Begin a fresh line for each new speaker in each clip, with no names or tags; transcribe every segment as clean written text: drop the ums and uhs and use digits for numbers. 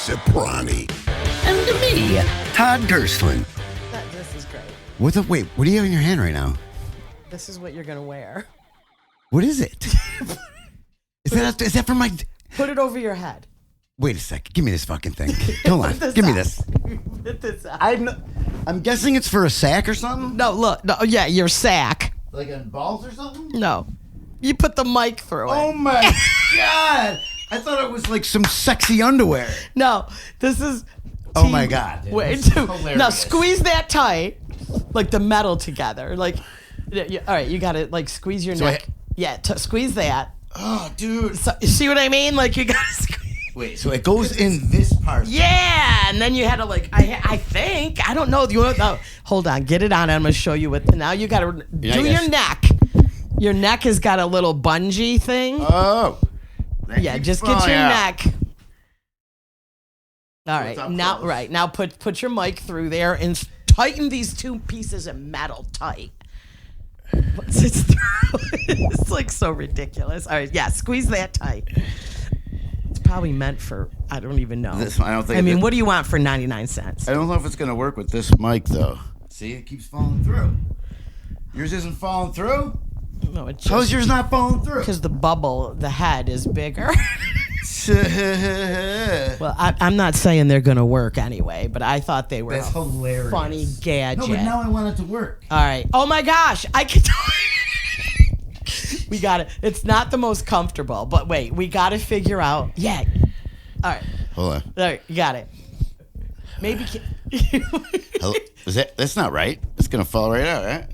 Soprani.
And me, Todd Gursslin.
This is great.
Wait, what do you have in your hand right now?
This is what you're going to wear.
What is it? Is that for my...
Put it over your head.
Wait a second. Give me this fucking thing. Hold on. Give me this.
Put this up.
I'm guessing it's for a sack or something?
No, look. No, yeah, your sack.
Like on balls or something?
No. You put the mic through it.
Oh my God. I thought it was like some sexy underwear.
No, this is...
Oh my God. Dude,
Wait, now squeeze that tight, like the metal together. Like, all right, you got to like squeeze your neck. Squeeze that.
Oh, dude.
So, you see what I mean? Like you got to squeeze.
Wait, so it goes in this part.
Yeah, and then you had to like, I think, I don't know. Hold on, get it on. I'm going to show you what. Now you got to do your neck. Your neck has got a little bungee thing.
Oh.
Yeah, just get your neck. All right, now put your mic through there and tighten these two pieces of metal tight. It's like so ridiculous. All right, yeah, squeeze that tight. It's probably meant for, I don't even know. What do you want for 99 cents?
I don't know if it's going to work with this mic, though. See, it keeps falling through. Yours isn't falling through?
No, it's just...
How's yours not falling through?
Because the head is bigger. Well, I'm not saying they're going to work anyway, but I thought they were
hilarious.
Funny gadget.
No, but now I want it to work.
All right. Oh, my gosh. I can We got it. It's not the most comfortable, but wait. We got to figure out. Yeah. All right.
Hold on.
All right. You got it. Maybe.
That's not right. It's going to fall right out, right?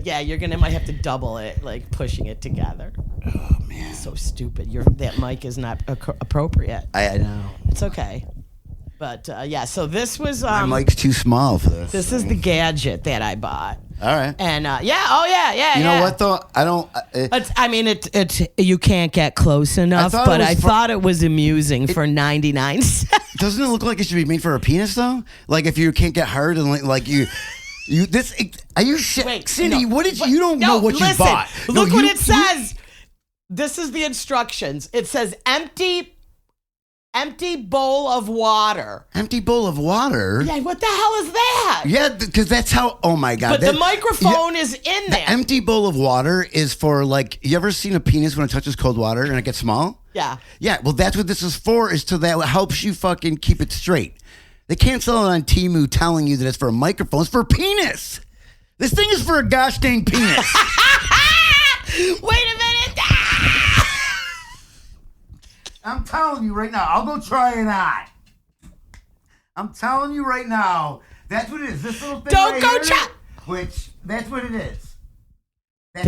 Yeah, might have to double it, like pushing it together.
Oh man,
so stupid. That mic is not appropriate.
I know.
It's okay, but yeah. So this was
my mic's too small for this.
This is the gadget that I bought.
All right.
And yeah.
You know what though? I don't.
It's you can't get close enough, I thought it was amusing for 99 cents.
Doesn't it look like it should be made for a penis though? Like if you can't get hard and like you. Are you shit?
Wait,
Cindy,
no,
what did you don't know what
listen,
you bought.
Look what it says. This is the instructions. It says empty bowl of water.
Empty bowl of water?
Yeah, what the hell is that?
Yeah, because that's how, oh my God.
But the microphone is in there.
The empty bowl of water is for like, you ever seen a penis when it touches cold water and it gets small?
Yeah.
Yeah, well that's what this is for, is to that helps you fucking keep it straight. They can't sell it on Temu telling you that it's for a microphone. It's for a penis. This thing is for a gosh dang penis.
Wait a minute.
I'm telling you right now. I'll go try it on. I'm telling you right now. That's what it is. This little thing
Don't go try.
Which, that's what it is.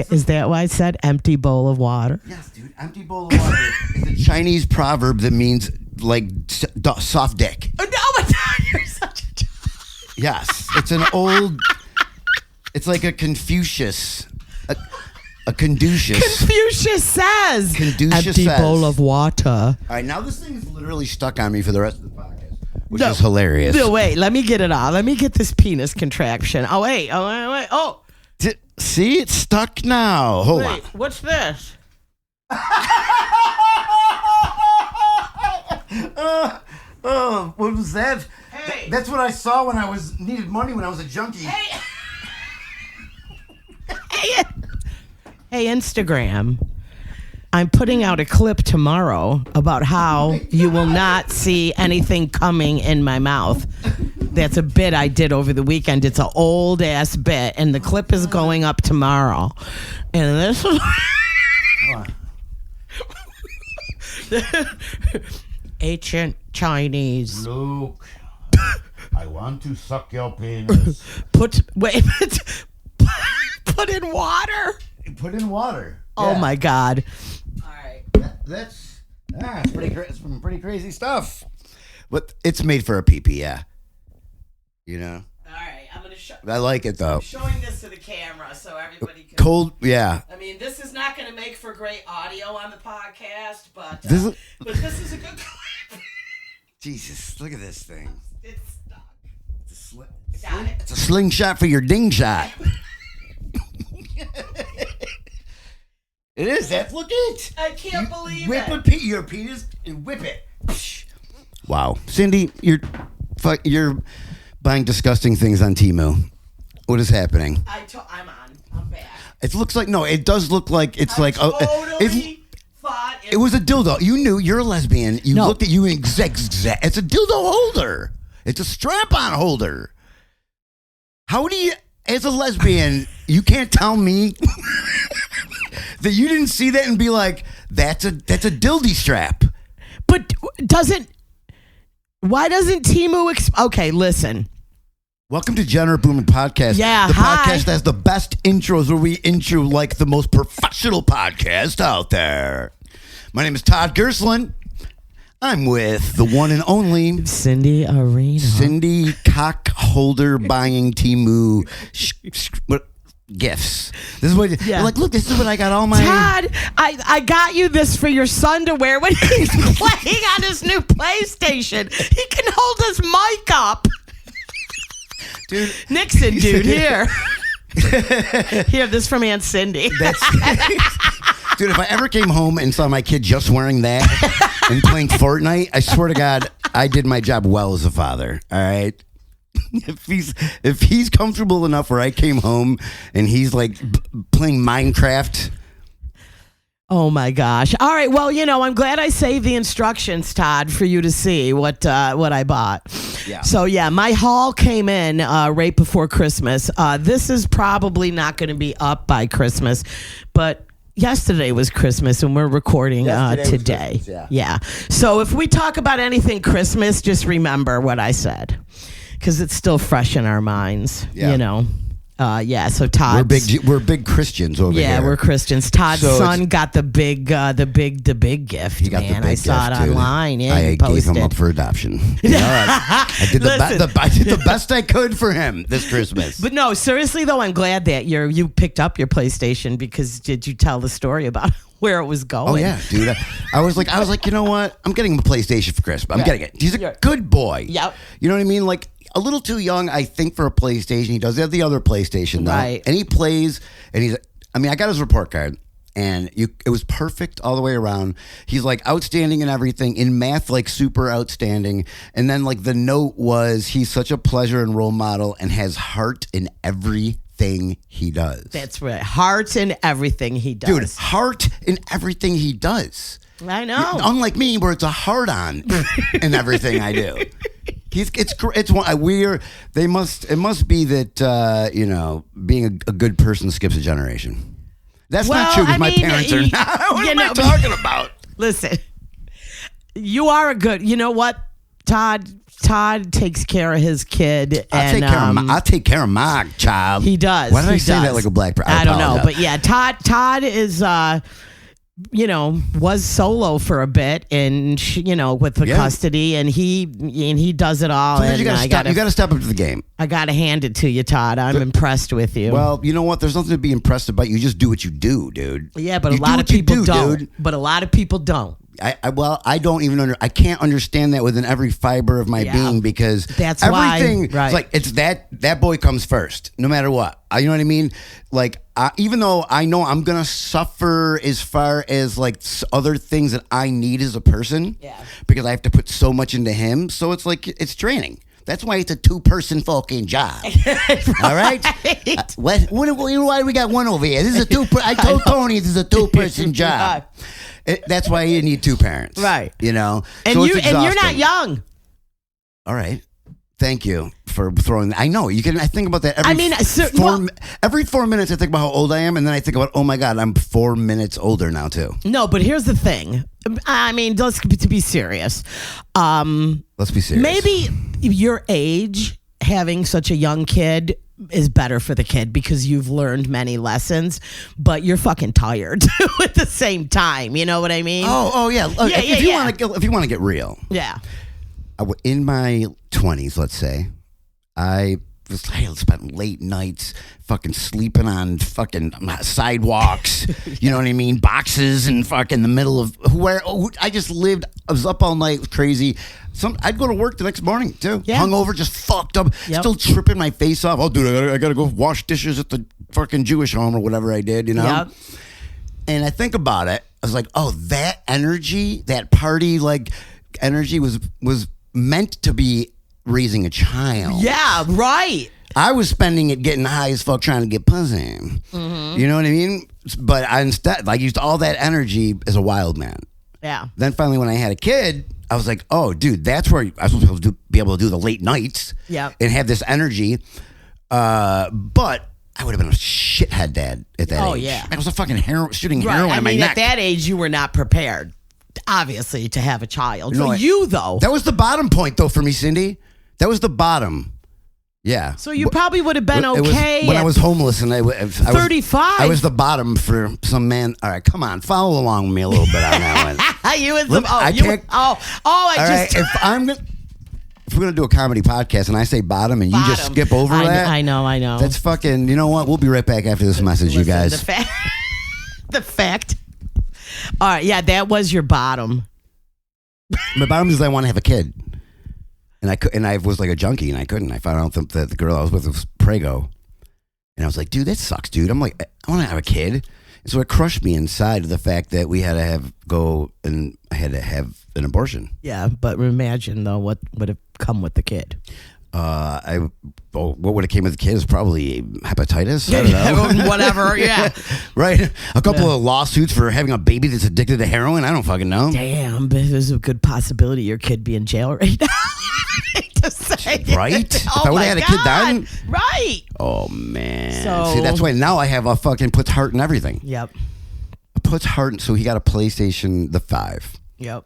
Is that why I said empty bowl of water?
Yes, dude. Empty bowl of water is a Chinese proverb that means like soft dick.
Oh, no, but you're such a...
Yes. It's an old... It's like a Confucius. A Confucius.
Confucius says. Empty bowl of water.
All right, now this thing is literally stuck on me for the rest of the podcast, which is hilarious.
No, wait. Let me get it on. Let me get this penis contraction. Oh, wait. Oh.
See, it's stuck now. Hold on.
What's this?
What was that?
Hey.
That's what I saw when I needed money when I was a junkie.
Hey. Hey, Instagram. I'm putting out a clip tomorrow about how you will not see anything coming in my mouth. That's a bit I did over the weekend. It's an old ass bit, and the clip is going up tomorrow. And this is ancient Chinese.
Luke, I want to suck your penis.
Put in water.
Put in water.
Oh
Yeah.
my God.
All right. That's it's some pretty crazy stuff. But it's made for a pee-pee, yeah. You know?
All right, I'm going to show.
I like it though.
I'm showing this to the camera so everybody can.
Cold, yeah.
I mean, this is not going to make for great audio on the podcast, but
this
is a good clip.
Jesus, look at this thing.
It's stuck.
It's a slingshot for your ding shot. It is. Look at it.
I can't believe
whip
it.
Your penis and whip it. Wow. Cindy, you're buying disgusting things on Temu. What is happening?
I'm on. I'm back.
It looks like, no, it does look like it's like...
Totally thought
it was a dildo. You knew you're a lesbian. You looked at you and it's a dildo holder. It's a strap-on holder. How do you, as a lesbian, you can't tell me that you didn't see that and be like, that's a dildy strap.
But why doesn't Temu okay, listen.
Welcome to Degenerate Boomers Podcast.
Yeah,
the
hi.
podcast that has the best intros where we intro like the most professional podcast out there. My name is Todd Gursslin. I'm with the one and only
Cindy Arena.
Cindy cock holder buying Temu gifts. This is what you're like. Look, this is what I got all my.
Todd, I got you this for your son to wear when he's playing on his new PlayStation. He can hold his mic up.
Dude,
Nixon, dude, here. Here, this from Aunt Cindy.
Dude, if I ever came home and saw my kid just wearing that and playing Fortnite, I swear to God, I did my job well as a father. All right. If he's comfortable enough where I came home and he's like playing Minecraft.
Oh my gosh. All right. Well, I'm glad I saved the instructions, Todd, for you to see what I bought.
Yeah.
So yeah, my haul came in right before Christmas. This is probably not going to be up by Christmas, but yesterday was Christmas and we're recording today. Yeah. So if we talk about anything Christmas, just remember what I said because it's still fresh in our minds, so Todd,
we're big Christians over here.
Yeah, we're Christians. Todd's son got the big gift.
He got
man.
the big
I saw
gift,
it
too.
online. Yeah,
I gave him up for adoption. I did the best I could for him this Christmas.
But no, seriously though, I'm glad that you picked up your PlayStation because did you tell the story about where it was going?
Oh yeah, dude. I was like, you know what? I'm getting him a PlayStation for Christmas. I'm getting it. He's a good boy.
Yep.
You know what I mean? Like. A little too young, I think, for a PlayStation. He does have the other PlayStation, though.
Right.
And he plays, and I got his report card, and it was perfect all the way around. He's, like, outstanding in everything. In math, like, super outstanding. And then, like, the note was, he's such a pleasure and role model and has heart in everything he does.
That's right. Heart in everything he does.
Dude, heart in everything he does.
I know.
Unlike me, where it's a hard on in everything I do. It must be that being a good person skips a generation. That's not true because my parents are not. What am I talking about?
Listen, you are a good. You know what, Todd? Todd takes care of his kid.
I'll take care of my child.
He does.
Why did I say that like a black person?
I don't know, but yeah, Todd is. Was solo for a bit and with the custody and he does it all.
Sometimes you got to step up to the game.
I got to hand it to you, Todd. I'm impressed with you.
Well, you know what? There's nothing to be impressed about. You just do what you do, dude.
Yeah, but a lot of people don't. Dude. But a lot of people don't.
I don't even I can't understand that within every fiber of my being because
that's
everything.
Why, right.
It's like it's that boy comes first, no matter what. You know what I mean? Like even though I know I'm gonna suffer as far as like other things that I need as a person, because I have to put so much into him. So it's like it's training. That's why it's a 2-person fucking job. Right. All right? Why do we got one over here? This is a 2-person. I told Tony this is a 2-person job. That's why you need 2 parents.
Right.
And
so you're not young.
All right. Thank you for throwing that. I know. I think about that every 4 minutes I think about how old I am, and then I think about, oh my God, I'm 4 minutes older now too.
No, but here's the thing. I mean, let's be serious.
Let's be serious.
Maybe your age, having such a young kid, is better for the kid because you've learned many lessons, but you're fucking tired at the same time. You know what I mean?
Oh yeah. If you want to get real.
Yeah.
In my 20s, let's say, I spent late nights fucking sleeping on fucking sidewalks, you know what I mean? Boxes and fucking the middle of I just lived. I was up all night, it was crazy. I'd go to work the next morning too, hungover, just fucked up, still tripping my face off. Oh, dude, I gotta go wash dishes at the fucking Jewish home or whatever I did, Yep. And I think about it, I was like, oh, that energy, that party like energy was meant to be raising a child.
Yeah, right.
I was spending it getting high as fuck trying to get pussy. Mm-hmm. You know what I mean? But I instead, like, used all that energy as a wild man.
Yeah.
Then finally, when I had a kid, I was like, oh, dude, that's where I was supposed to be able to do the late nights and have this energy. But I would have been a shithead dad at that age.
Oh, yeah.
I was a fucking shooting heroin in my neck.
At that age, you were not prepared, obviously, to have a child.
No,
you, though.
That was the bottom point, though, for me, Cindy. That was the bottom. Yeah.
So you probably would have been okay.
When I was homeless and I was
35.
I was the bottom for some man. All right, come on, follow along with me a little bit on that one.
You was
if we're gonna do a comedy podcast and I say bottom and you just skip over that,
I know.
That's fucking. You know what? We'll be right back after this message, you guys.
The fact. All right, yeah, that was your bottom.
My bottom is I want to have a kid. And I was like a junkie, and I couldn't. I found out that the girl I was with was Prego, and I was like, "Dude, that sucks, dude." I'm like, I want to have a kid, and so it crushed me inside the fact that we had to I had to have an abortion.
Yeah, but imagine though what would have come with the kid.
What would have came with the kid is probably hepatitis. I don't know.
Whatever. Yeah.
Right. A couple of lawsuits for having a baby that's addicted to heroin. I don't fucking know.
Damn, but there's a good possibility your kid be in jail right now. To say.
Right? If I would have had a kid then.
Right.
Oh, man.
So,
see, that's why now I have a fucking puts heart in everything.
Yep.
Puts heart. So he got a PlayStation, the 5.
Yep.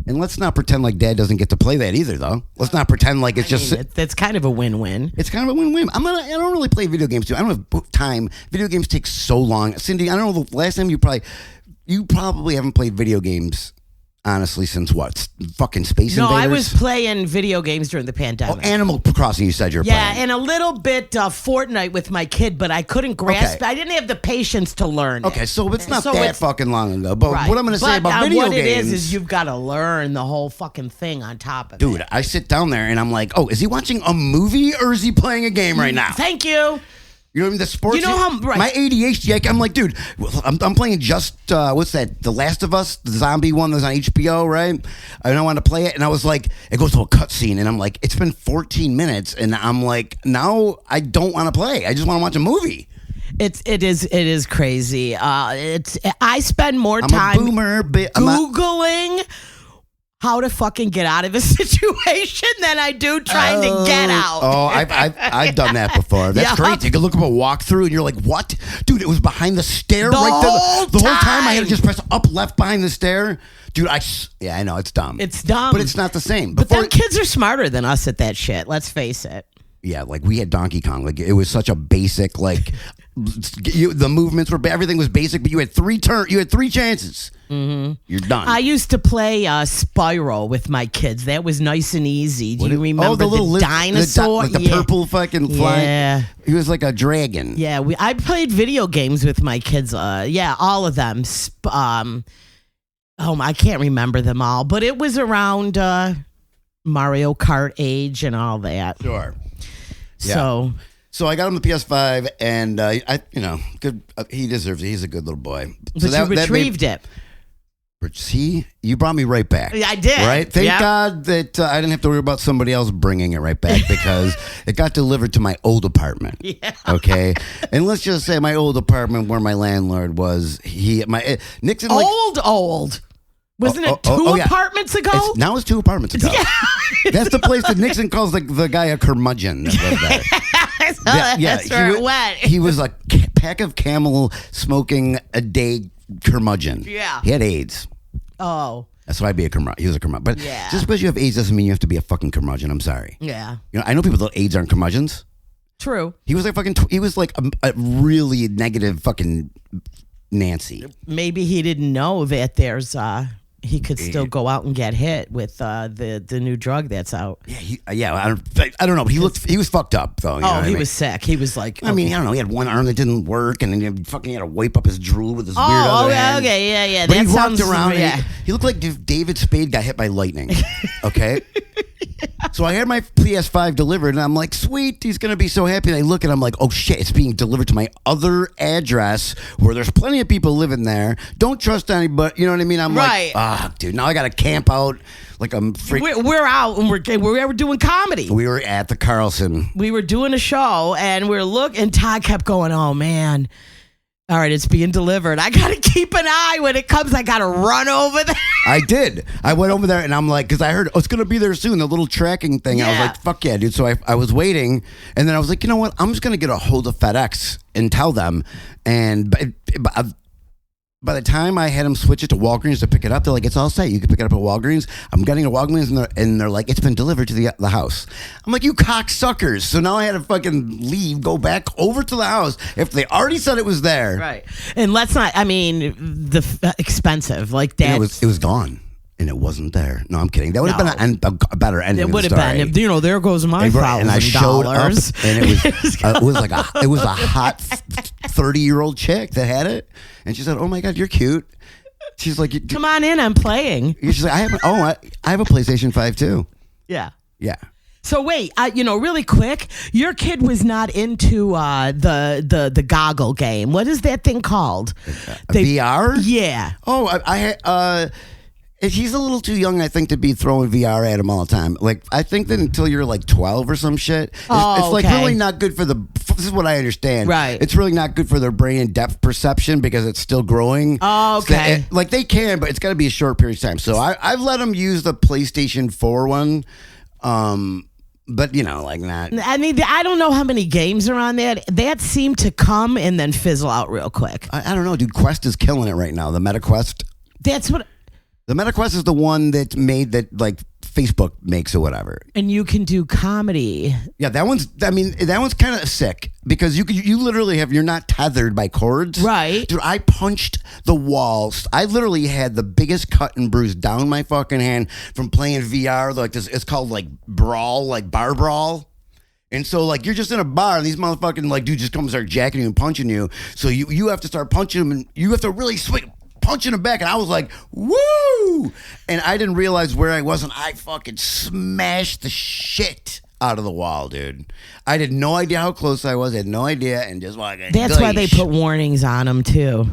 And let's not pretend like Dad doesn't get to play that either, though. Let's not pretend like it's
that's kind of a win-win.
It's kind of a win-win. I don't really play video games too. I don't have time. Video games take so long. Cindy, I don't know the last time you probably haven't played video games. Honestly, since what? Fucking Space Invaders?
No, I was playing video games during the pandemic.
Oh, Animal Crossing, you said you're playing.
Yeah, and a little bit Fortnite with my kid, but I couldn't grasp it. I didn't have the patience to learn
Okay, so it's not that fucking long ago. But
right.
what I'm going to say about video games...
what it is you've got to learn the whole fucking thing on top of it.
Dude, I sit down there and I'm like, oh, is he watching a movie or is he playing a game right now?
Thank you.
You know what I mean? The sports.
You know how
my ADHD. I'm like, dude, I'm playing just what's that? The Last of Us, the zombie one that's on HBO, right? And I wanted to play it, and I was like, it goes to a cutscene, and I'm like, it's been 14 minutes, and I'm like, now I don't want to play. I just want to watch a movie.
It is crazy. I spend more time Googling how to fucking get out of a situation than I do trying to get out.
Oh, I've done that before. That's great. You can look up a walkthrough and you're like, what? Dude, it was behind the stair. The whole time I had to just press up left behind the stair. Dude, I know, it's dumb.
It's dumb.
But it's not the same.
But them kids are smarter than us at that shit. Let's face it.
Yeah, like we had Donkey Kong. Like it was such a basic, like the movements were, everything was basic, but you had three chances. Mm-hmm. You're done.
I used to play Spyro with my kids. That was nice and easy. Do you remember the little dinosaur?
The purple fucking flying.
Yeah.
He was like a dragon.
Yeah, I played video games with my kids. Yeah, all of them. I can't remember them all, but it was around Mario Kart age and all that.
Sure. Yeah. So I got him the PS5, and good. He deserves it. He's a good little boy.
But you retrieved it.
See, you brought me right back.
I did.
Right? Thank God that I didn't have to worry about somebody else bringing it right back because it got delivered to my old apartment.
Yeah.
Okay? And let's just say my old apartment where my landlord was, Nixon.
Old. Wasn't it two apartments ago?
Now it's 2 apartments ago. Yeah. That's the place that Nixon calls the guy a curmudgeon that lived there.
That's where it went.
He was a pack of Camel smoking a day curmudgeon.
Yeah.
He had AIDS.
Oh.
That's why I'd be a curmudgeon. He was a curmudgeon. But just because you have AIDS doesn't mean you have to be a fucking curmudgeon. I'm sorry.
Yeah.
I know people that AIDS aren't curmudgeons.
True.
He was like he was like a really negative fucking Nancy. Maybe
he didn't know that there's he could still go out and get hit with the new drug that's out.
Yeah, I don't know, but he was fucked up though.
He was sick. He was like,
I mean, I don't know. He had one arm that didn't work, and then he had to wipe up his drool with his weird other hand.
Okay, yeah.
But he walked around. He looked like David Spade got hit by lightning. Okay. So I had my PS5 delivered, and I'm like, sweet, he's going to be so happy. And I look, and I'm like, oh, shit, it's being delivered to my other address where there's plenty of people living there. Don't trust anybody. You know what I mean? I'm like, dude, now I got to camp out like I'm freaking.
We're out, and we're doing comedy.
We were at the Carlson.
We were doing a show, and and Todd kept going, oh, man. All right, it's being delivered. I got to keep an eye when it comes. I got to run over there.
I did. I went over there, and I'm like, because I heard, it's going to be there soon, the little tracking thing. Yeah. I was like, fuck yeah, dude. So I was waiting, and then I was like, you know what? I'm just going to get a hold of FedEx and tell them. And by the time I had them switch it to Walgreens to pick it up, they're like, it's all set. You can pick it up at Walgreens. I'm getting a Walgreens, and they're like, it's been delivered to the house. I'm like, you cocksuckers. So now I had to fucking leave, go back over to the house if they already said it was there.
Right. And let's not, I mean, expensive. Like that.
It was gone. And it wasn't there. No, I'm kidding. That would have been a better ending.
It would have been. You know, there goes my $1,000.
And I showed up, and it was a hot 30-year-old chick that had it, and she said, "Oh my God, you're cute." She's like,
"Come on in, I'm playing."
She's like, I have a PlayStation 5 too.
Yeah.
Yeah.
So wait, really quick, your kid was not into the goggle game. What is that thing called?
VR?
Yeah.
Oh, he's a little too young, I think, to be throwing VR at him all the time. Like, I think that until you're like 12 or some shit, it's like really not good for this is what I understand.
Right.
It's really not good for their brain and depth perception because it's still growing.
Oh, okay.
So they can, but it's got to be a short period of time. So I've let them use the PlayStation 4 one. But, like not.
I mean, I don't know how many games are on that. That seemed to come and then fizzle out real quick.
I don't know, dude. Quest is killing it right now. The MetaQuest.
That's what.
The MetaQuest is the one that made that like Facebook makes or whatever.
And you can do comedy.
Yeah, that one's kind of sick because you literally you're not tethered by cords.
Right.
Dude, I punched the walls. I literally had the biggest cut and bruise down my fucking hand from playing VR. Like this, it's called like brawl, like bar brawl. And so, like, you're just in a bar, and these motherfucking, like, dudes just come and start jacking you and punching you. So you have to start punching them, and you have to really punching him back, and I was like, woo! And I didn't realize where I was, and I fucking smashed the shit out of the wall, dude. I had no idea how close I was. I had no idea, and just like
that's why they put warnings on them too.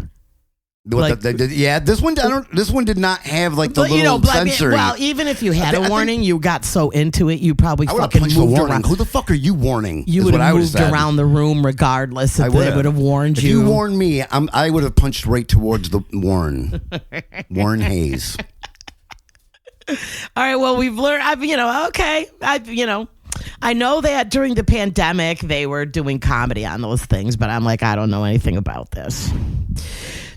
This one did not have like the little sensory.
Well, even if you had a warning, you got so into it, you probably fucking moved around.
Who the fuck are you warning?
You would have moved around the room regardless if they would have warned you.
If you warned me, I would have punched right towards the Warren Hayes.
All right. Well, we've learned. I know that during the pandemic they were doing comedy on those things, but I'm like, I don't know anything about this.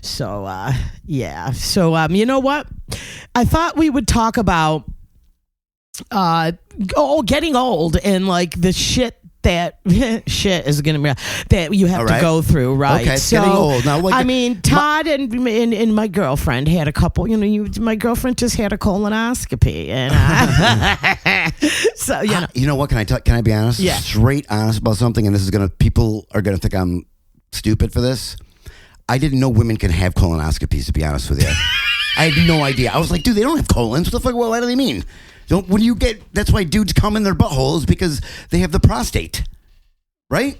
So, yeah. So, you know what? I thought we would talk about getting old and like the shit that shit is going to be that you have to go through, right?
Okay, so, getting old. Now, like,
I mean, Todd and my girlfriend had a couple. My girlfriend just had a colonoscopy, and so
you know what? Can I be honest?
Yeah.
Straight honest about something, and people are gonna think I'm stupid for this. I didn't know women can have colonoscopies, to be honest with you. I had no idea. I was like, dude, they don't have colons. What the fuck? Well, what do they mean? That's why dudes come in their buttholes because they have the prostate, right?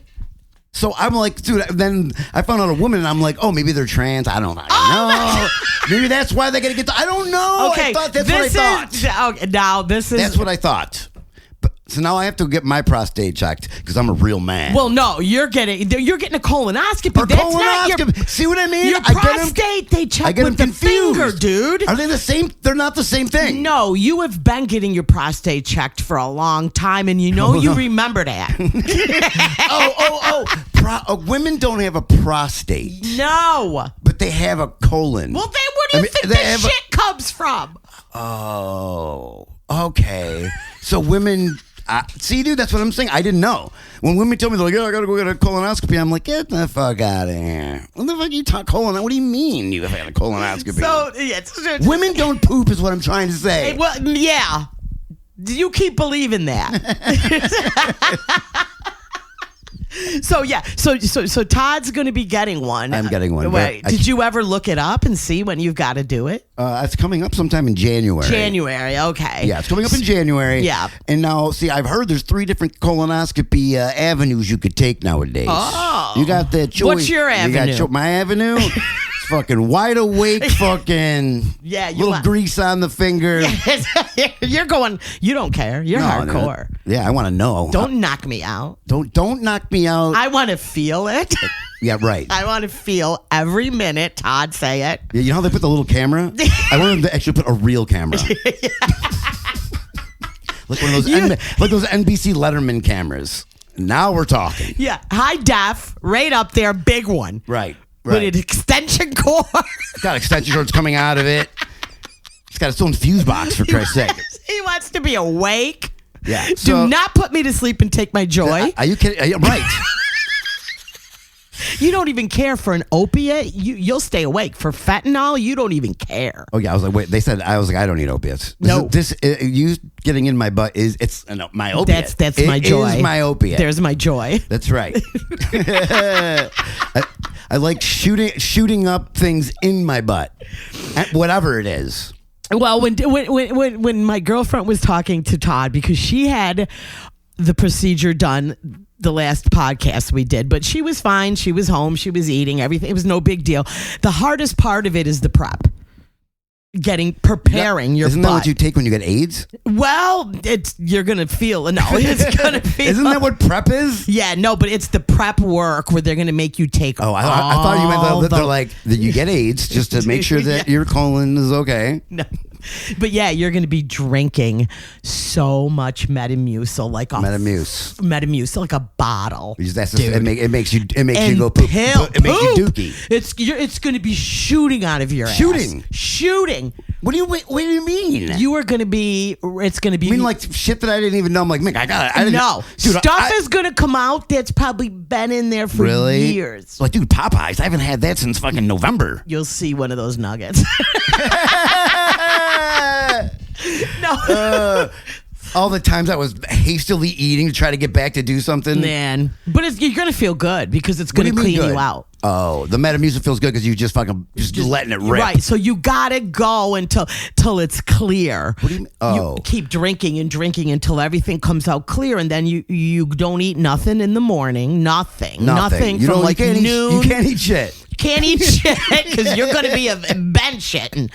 So I'm like, dude, then I found out a woman and I'm like, oh, maybe they're trans. I don't know. Maybe that's why they got to get I don't know.
Okay,
That's what I thought. So now I have to get my prostate checked because I'm a real man.
Well, no, you're getting a colonoscopy.
That's not your. See what I mean?
Your prostate. They check with the finger, dude.
Are they the same? They're not the same thing.
No, you have been getting your prostate checked for a long time, and you remember that.
Women don't have a prostate.
No,
but they have a colon.
Well, then where do you think this shit comes from?
Oh, okay. So women. See, dude, that's what I'm saying. I didn't know. When women tell me, they're like, I gotta go get a colonoscopy, I'm like, get the fuck out of here. What the fuck you talk colon? What do you mean you have had a colonoscopy?
So,
women don't poop is what I'm trying to say.
Well, yeah. You keep believing that. So yeah, so Todd's going to be getting one.
I'm getting one.
Wait, did you ever look it up and see when you've got to do it?
It's coming up sometime in January.
January, okay.
Yeah, it's coming up in January.
Yeah.
And now, see, I've heard there's 3 different colonoscopy avenues you could take nowadays.
Oh.
You got the choice.
What's your avenue?
You got my avenue? It's fucking wide awake, fucking little grease on the finger.
You're going, you don't care. You're hardcore.
Yeah, I want to know.
Don't knock me out.
Don't knock me out.
I want to feel it.
Yeah, right.
I want to feel every minute Todd say it.
Yeah, you know how they put the little camera? I want them to actually put a real camera. Like one of those like those NBC Letterman cameras. Now we're talking.
Yeah, high def, right up there, big one.
Right.
With an extension cord.
Got extension cords coming out of it. It's got its own fuse box, for Christ's sake.
He wants to be awake.
Yeah.
Do not put me to sleep and take my joy.
Are you kidding? Right.
You don't even care for an opiate. You'll stay awake. For fentanyl, you don't even care.
Oh yeah, I was like, wait. They said I was like, I don't need opiates.
No,
you getting in my butt it's my opiate.
That's my joy.
It is my opiate.
There's my joy.
That's right. I like shooting up things in my butt, whatever it is.
Well, when my girlfriend was talking to Todd, because she had the procedure done the last podcast we did, but she was fine. She was home. She was eating everything. It was no big deal. The hardest part of it is the prep. Preparing your
Isn't
butt.
that what you take when you get AIDS?
Well, you're going to feel. No, it's going to feel.
Isn't that what prep is?
Yeah, no, but it's the prep work where they're going to make you take
I thought you meant that they're like, that you get AIDS just to make sure that your colon is okay.
No. But yeah, you're going to be drinking so much Metamucil, like Metamucil, like a bottle.
It makes you go poop. It makes you dookie.
It's going to be shooting out of your ass. Shooting.
What do you mean?
You are going to be. It's going to be.
You mean like shit that I didn't even know? I'm like, man, I got it.
No, dude, stuff is going to come out that's probably been in there for years.
Like, dude, Popeyes. I haven't had that since fucking November.
You'll see one of those nuggets.
No. All the times I was hastily eating to try to get back to do something.
Man. But you're going to feel good because it's going to clean you out.
Oh, the Metamucil feels good because you just letting it rip.
Right. So you got to go until it's clear.
What do you mean? Oh.
You keep drinking and drinking until everything comes out clear. And then you don't eat nothing in the morning. Nothing from like noon.
You can't eat shit.
Can't eat shit because you're going to be a bench shitting.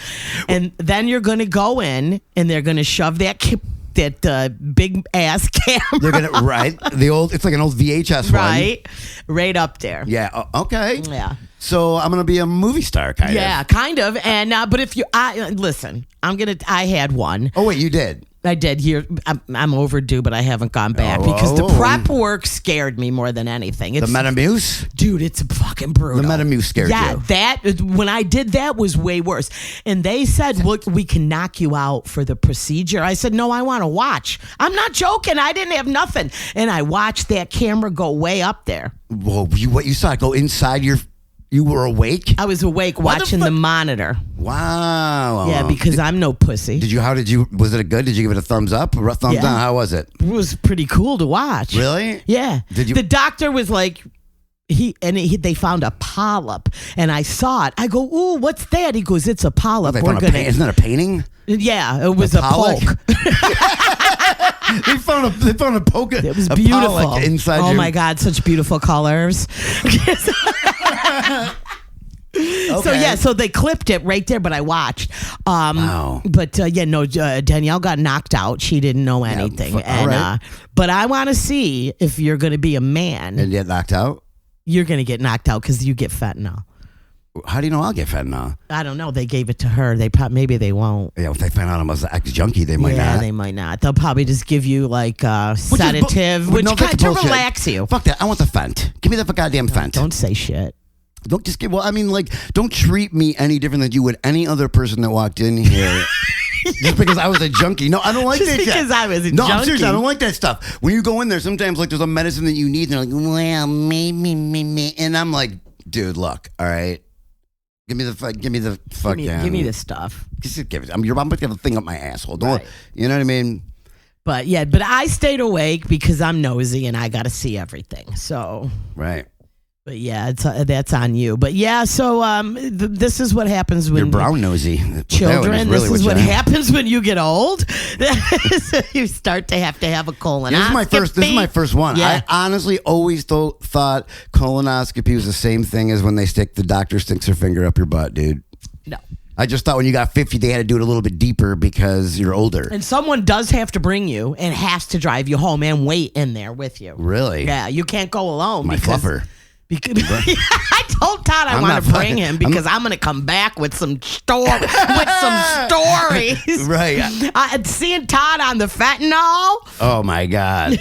And then you're going to go in and they're going to shove that big ass camera.
They're gonna it's like an old VHS
one. Right up there.
Yeah. Okay.
Yeah.
So I'm gonna be a movie star, kind of.
Yeah, kind of. And but if listen, I had one.
Oh wait, you did.
I did here. I'm overdue, but I haven't gone back because the prep work scared me more than anything.
The Metamucil?
Dude, it's fucking brutal.
The Metamucil scared you?
Yeah, when I did that was way worse. And they said, look, we can knock you out for the procedure. I said, no, I want to watch. I'm not joking. I didn't have nothing. And I watched that camera go way up there.
Whoa, what you saw it go inside your... You were awake?
I was awake watching the monitor.
Wow.
Yeah, because I'm no pussy.
Was it good? Did you give it a thumbs up or a thumbs down? How was it?
It was pretty cool to watch.
Really?
Yeah. The doctor was like, they found a polyp and I saw it. I go, ooh, what's that? He goes, it's a polyp.
Isn't that a painting?
Yeah, it was a poke.
They found a poke.
It was beautiful.
Inside
oh my God, such beautiful colors.
Okay.
So they clipped it right there, but I watched.
Wow.
But Danielle got knocked out. She didn't know anything. But I want to see if you're going to be a man
and get knocked out.
You're going to get knocked out because you get fentanyl.
How do you know I'll get fentanyl?
I don't know. They gave it to her. Maybe they won't.
Yeah, if they find out I'm an ex-junkie, they might not.
Yeah, they might not. They'll probably just give you like a sedative, which to relax you.
Fuck that. I want the fent. Give me the goddamn fent.
Don't say shit.
Don't just give. Well, I mean, like, don't treat me any different than you would any other person that walked in here. Just because I was a junkie. No, I don't like that shit.
Just because I was a junkie.
No, I'm serious. I don't like that stuff. When you go in there, sometimes like there's a medicine that you need, and they're like, well, me. And I'm like, dude, look, all right. Give me the fucking. Give me the stuff. Just give it. I'm about to have a thing up my asshole. Don't. Right. You know what I mean?
But I stayed awake because I'm nosy and I got to see everything. So
right.
But yeah, that's on you. But yeah, so this is what happens when
you're brown nosy.
Children. This is what happens when you get old. You start to have a colonoscopy.
This is my first one.
Yeah.
I honestly always thought colonoscopy was the same thing as when the doctor sticks their finger up your butt, dude.
No.
I just thought when you got 50, they had to do it a little bit deeper because you're older.
And someone does have to bring you and has to drive you home and wait in there with you.
Really?
Yeah, you can't go alone.
My fluffer.
Because I told Todd I want to bring him because I'm going to come back with some stories.
Right.
Seeing Todd on the fentanyl.
Oh my God.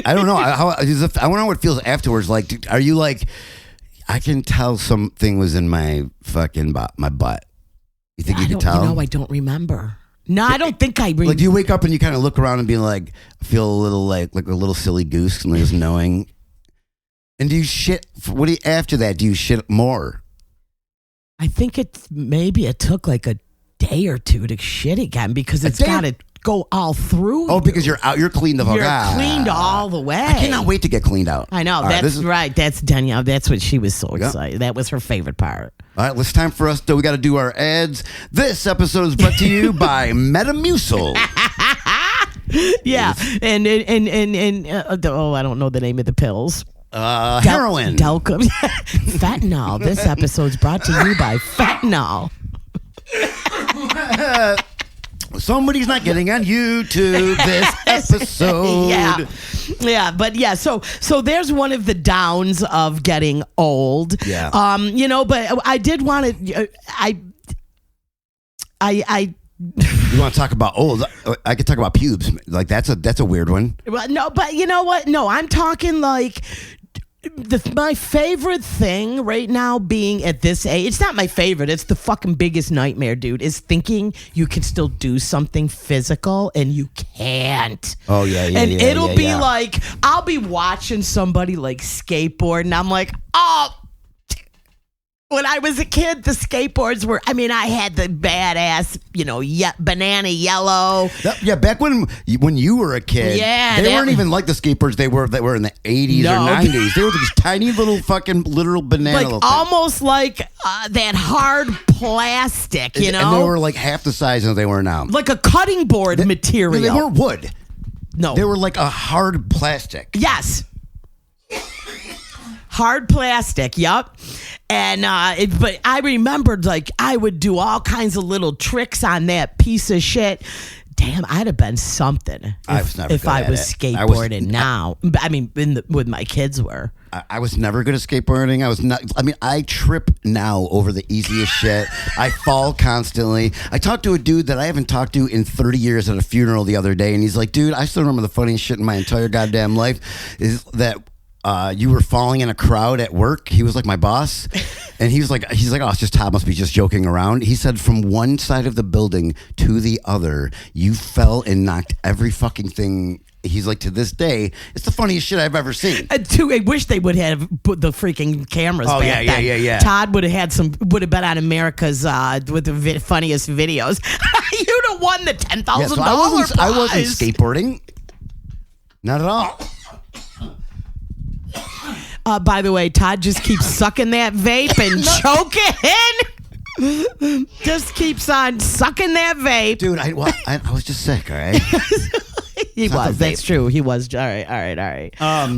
I don't know. I want to know what it feels afterwards. Like, dude, are you like? I can tell something was in my fucking my butt. You think you can tell?
I don't remember. No, I don't think I remember.
Like, do you wake up and you kind of look around and be like, feel a little like a little silly goose and just knowing. And do you shit? What do you after that? Do you shit more?
I think it took like a day or two to shit again because it's got to go all through.
Oh, because you're out. You're cleaned the fuck out.
You're cleaned all the way.
I cannot wait to get cleaned out.
I know. That's right. That's Danielle. That's what she was so excited. That was her favorite part.
All right, it's time for us. We got to do our ads. This episode is brought to you by Metamucil.
Yeah, and I don't know the name of the pills.
Heroin.
Fentanyl. This episode's brought to you by fentanyl.
Somebody's not getting on YouTube this episode.
Yeah, but yeah. So there's one of the downs of getting old.
Yeah.
But I did want to.
You want to talk about old? I could talk about pubes. Like that's a weird one.
Well, no, but you know what? No, I'm talking like. My favorite thing right now being at this age, it's not my favorite, it's the fucking biggest nightmare, dude, is thinking you can still do something physical and you can't.
Oh, yeah.
And it'll be like, I'll be watching somebody like skateboard and I'm like, oh, when I was a kid, the skateboards were, I had the badass, banana yellow.
Yeah, back when you were a kid, they weren't even like the skateboards they were in the 80s or 90s. They were these tiny little fucking literal banana
like almost like that hard plastic,
And they were like half the size as they were now.
Like a cutting board material.
They weren't wood.
No.
They were like a hard plastic.
Yes. Hard plastic, yep. And but I remembered like I would do all kinds of little tricks on that piece of shit. Damn, I'd have been something if I was skateboarding now. With my kids were.
I was never good at skateboarding. I was not. I trip now over the easiest shit. I fall constantly. I talked to a dude that I haven't talked to in 30 years at a funeral the other day, and he's like, "Dude, I still remember the funniest shit in my entire goddamn life is that." You were falling in a crowd at work. He was like my boss, and he's like, oh, it's just Todd must be just joking around. He said from one side of the building to the other, you fell and knocked every fucking thing. He's like, to this day, it's the funniest shit I've ever seen.
I wish they would have put the freaking cameras.
Oh
back then.
Yeah.
Todd would have been on America's with the funniest videos. You'd have won the $10,000 prize.
I wasn't skateboarding, not at all.
By the way, Todd just keeps sucking that vape and choking. Just keeps on sucking that vape.
Dude, I was just sick, all right?
He was. That's true. He was. All right.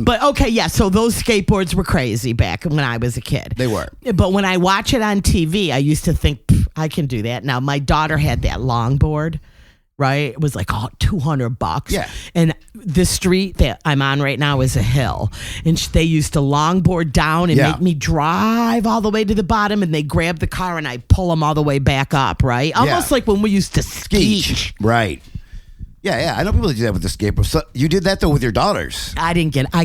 But okay, yeah. So those skateboards were crazy back when I was a kid.
They were.
But when I watch it on TV, I used to think, I can do that. Now, my daughter had that longboard. Right? It was like $200.
Yeah.
And the street that I'm on right now is a hill. And they used to longboard down and make me drive all the way to the bottom. And they grab the car and I pull them all the way back up. Right? Almost like when we used to ski.
Right. Yeah. I know people do that with the skateboard. So you did that though with your daughters.
I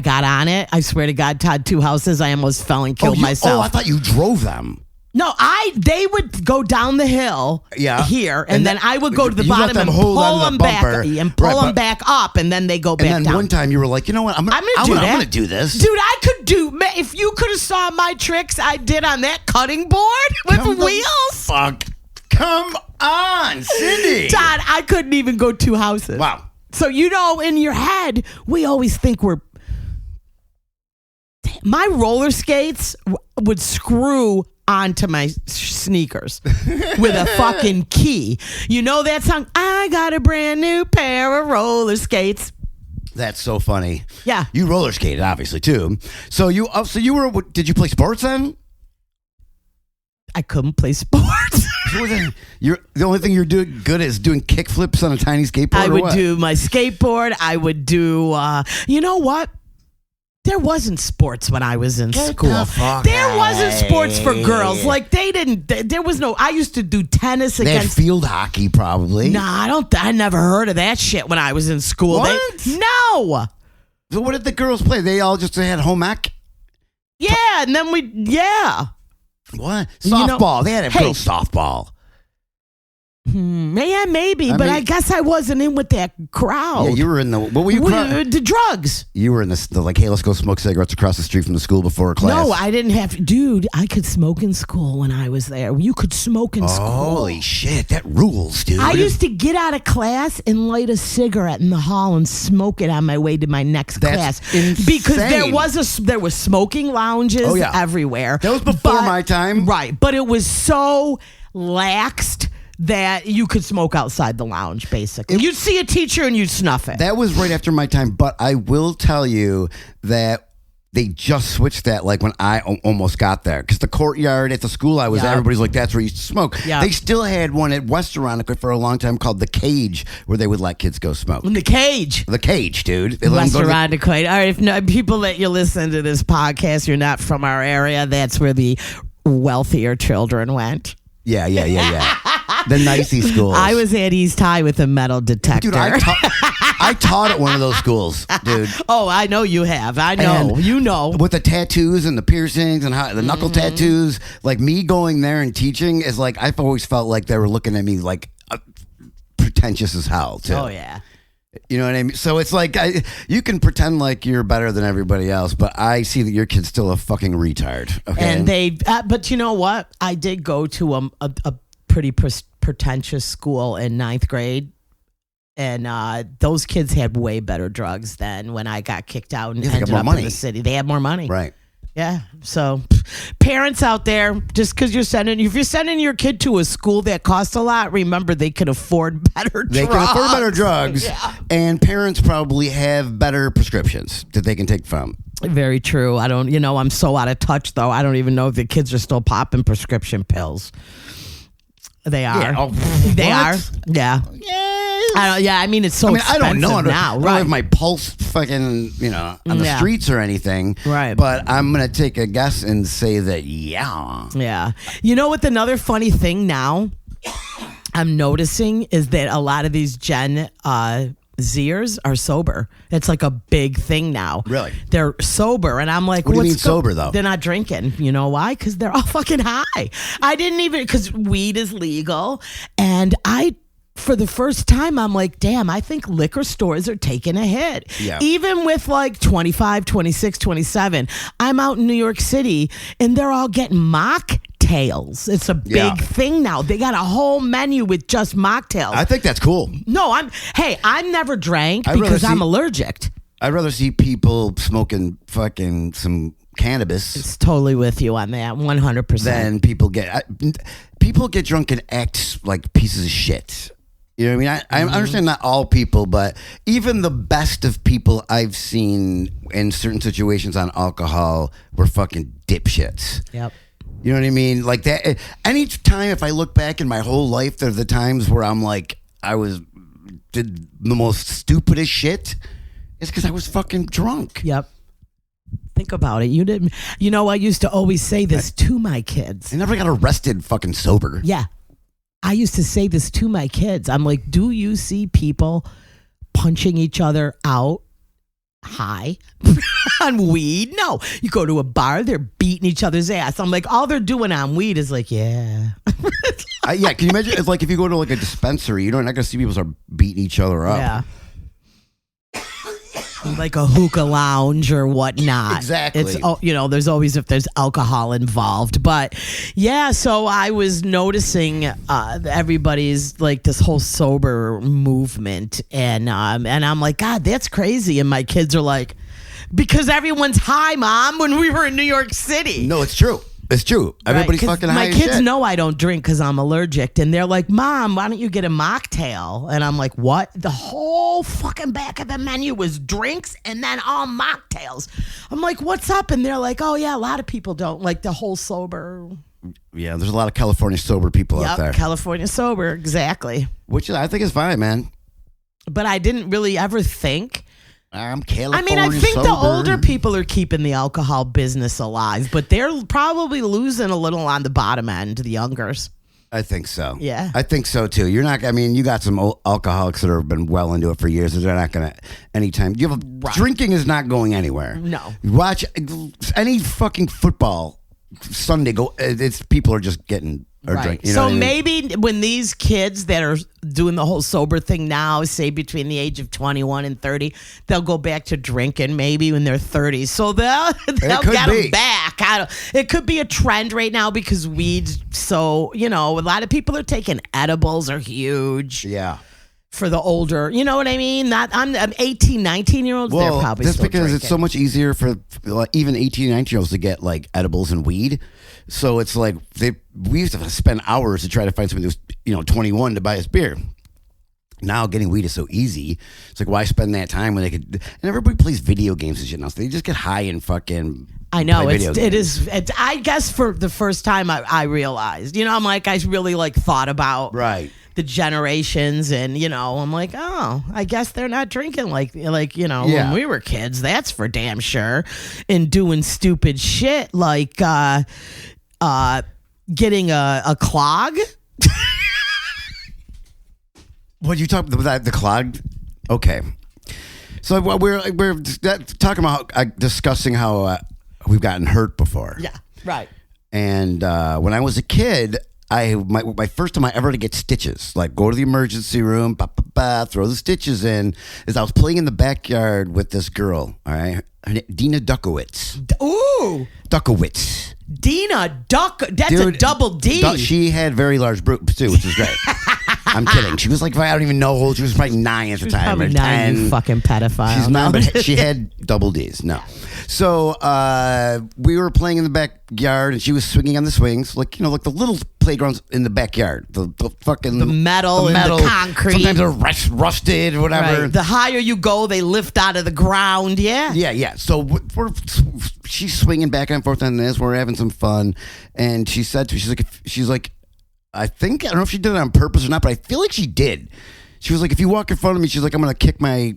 got on it. I swear to God, Todd, 2 houses. I almost fell and killed myself.
Oh, I thought you drove them.
No, they would go down the hill here, and then I would go to the bottom and pull them back up, and then they go back down.
And then one time you were like, you know what, I'm gonna do this.
Dude, if you could have saw my tricks I did on that cutting board with wheels.
Fuck. Come on, Cindy.
Todd, I couldn't even go 2 houses.
Wow.
So, in your head, we always think my roller skates would screw onto my sneakers with a fucking key. You know that song? I got a brand new pair of roller skates.
That's so funny.
Yeah.
You roller skated, obviously, too. So you did you play sports then?
I couldn't play sports.
The only thing you're doing good is doing kick flips on a tiny skateboard.
I would do my skateboard. I would do, you know what? There wasn't sports when I was in school. There wasn't sports for girls. Like there was no. I used to do tennis against
field hockey, probably.
Nah, I never heard of that shit when I was in school.
What?
No.
So what did the girls play? They all just had home ec?
Yeah, and then
What? Softball. They had girls softball.
Yeah, maybe, but I guess I wasn't in with that crowd.
Yeah, you were in the. What were you?
The drugs.
You were in the like, hey, let's go smoke cigarettes across the street from the school before class.
No, I didn't have to. Dude, I could smoke in school when I was there. You could smoke in school.
Holy shit, that rules, dude.
I used to get out of class and light a cigarette in the hall and smoke it on my way to my next class.
Insane.
Because there was smoking lounges everywhere.
That was before my time.
Right, but it was so laxed that you could smoke outside the lounge, basically. You'd see a teacher and you'd snuff it.
That was right after my time, but I will tell you that they just switched that like when I almost got there. Because the courtyard at the school I was at, everybody's like, that's where you used to smoke. Yep. They still had one at West Veronica for a long time called The Cage, where they would let kids go smoke.
The Cage?
The Cage, dude.
West Veronica. All right, if no, people that you listen to this podcast, you're not from our area, that's where the wealthier children went.
Yeah. The nicey schools.
I was at East High with a metal detector.
Dude, I taught at one of those schools, dude.
Oh, I know you have. I know. You know.
With the tattoos and the piercings and the knuckle tattoos, like me going there and teaching is like, I've always felt like they were looking at me like pretentious as hell, too.
Oh, yeah.
You know what I mean? So it's like, you can pretend like you're better than everybody else, but I see that your kid's still a fucking retard. Okay?
And but you know what? I did go to a pretty pretentious school in 9th grade. And those kids had way better drugs than when I got kicked out and ended up in the city. They had more money.
Right.
Yeah. So parents out there, just because if you're sending your kid to a school that costs a lot, remember they can afford better drugs.
They can afford better drugs. Yeah. And parents probably have better prescriptions that they can take from.
Very true. I'm so out of touch though. I don't even know if the kids are still popping prescription pills. They are.
Yeah.
They are. Yeah. I mean, it's so expensive
I don't know
now.
I don't have my pulse fucking, on the streets or anything.
Right.
But I'm going to take a guess and say that, yeah.
Yeah. You know what? Another funny thing now I'm noticing is that a lot of these Gen Zers are sober. It's like a big thing now.
Really?
They're sober. And I'm like,
what do you mean sober, though?
They're not drinking. You know why? Because they're all fucking high. I didn't even, because weed is legal. And for the first time, I'm like, damn, I think liquor stores are taking a hit.
Yeah.
Even with like 25, 26, 27. I'm out in New York City and they're all getting mocktails. It's a big thing now. They got a whole menu with just mocktails.
I think that's cool.
No, I've never drank because I'm allergic.
I'd rather see people smoking fucking some cannabis.
It's totally with you on that, 100%.
Than people get drunk and act like pieces of shit. You know what I mean? I understand not all people, but even the best of people I've seen in certain situations on alcohol were fucking dipshits.
Yep.
You know what I mean? Like that. Any time if I look back in my whole life, there are the times where I'm like, did the most stupidest shit. It's because I was fucking drunk.
Yep. Think about it. You didn't. I used to always say this to my kids.
I never got arrested fucking sober.
Yeah. I used to say this to my kids. I'm like, do you see people punching each other out high on weed? No. You go to a bar, they're beating each other's ass. I'm like, all they're doing on weed is like, yeah.
Yeah, can you imagine? It's like if you go to like a dispensary, you're not going to see people start beating each other up.
Yeah. like a hookah lounge or whatnot.
Exactly.
It's there's always if there's alcohol involved. But yeah, so I was noticing everybody's like this whole sober movement, and I'm like, God, that's crazy. And my kids are like, because everyone's high, Mom. When we were in New York City,
no, it's true. It's true. Everybody's fucking high.
My
as
kids
shit.
know I don't drink because I'm allergic, and they're like, Mom, why don't you get a mocktail? And I'm like, what? The whole fucking back of the menu was drinks and then all mocktails. I'm like, what's up? And they're like, oh yeah, a lot of people don't like the whole sober.
Yeah, there's a lot of California sober people out there.
California sober, exactly.
Which I think is fine, man.
But I didn't really ever think.
I'm California
I think
sober.
the older people are keeping the alcohol business alive, but they're probably losing a little on the bottom end, the youngers.
I think so.
Yeah.
I think so too. You're not, you got some old alcoholics that have been well into it for years. They're not going to, anytime. Drinking is not going anywhere.
No.
Watch any fucking football Sunday, people are just getting or
right.
drinking.
So maybe when these kids that are doing the whole sober thing now, say between the age of 21 and 30, they'll go back to drinking maybe when they're 30s. So they'll get them back. It could be a trend right now because weed's so, a lot of people are taking edibles are huge.
Yeah.
For the older, you know what I mean? I'm 18, 19-year-olds, they're probably
that's
still
because
drinking.
It's so much easier for even 18 and 19-year-olds to get like edibles and weed. So it's like we used to spend hours to try to find somebody who's 21 to buy us beer. Now getting weed is so easy. It's like, why spend that time when they could? And everybody plays video games and shit now, so they just get high and fucking.
I know it is. I guess for the first time I realized, I'm like, I really like thought about the generations, and I'm like, oh, I guess they're not drinking like when we were kids. That's for damn sure, and doing stupid shit like getting a clog.
What you talking about? The clog? Okay. So we're talking about discussing how we've gotten hurt before.
Yeah. Right.
And when I was a kid, my first time I ever to get stitches, like go to the emergency room, throw the stitches in, is I was playing in the backyard with this girl. All right, Dina Duckowitz.
Ooh,
Duckowitz.
Dina Duck. That's a double D.
She had very large boobs too, which is great. I'm kidding. She was like, I don't even know how old. She was probably 9 at the time.
Probably 9, you fucking pedophile.
She's 9, but she had double Ds. No. So we were playing in the backyard, and she was swinging on the swings, like the little playgrounds in the backyard. The
metal and the concrete.
Sometimes they're rusted or whatever.
Right. The higher you go, they lift out of the ground. Yeah.
Yeah. So she's swinging back and forth on this. We're having some fun, and she said to me, she's like. I don't know if she did it on purpose or not, but I feel like she did. She was like, if you walk in front of me, she's like, I'm going to kick my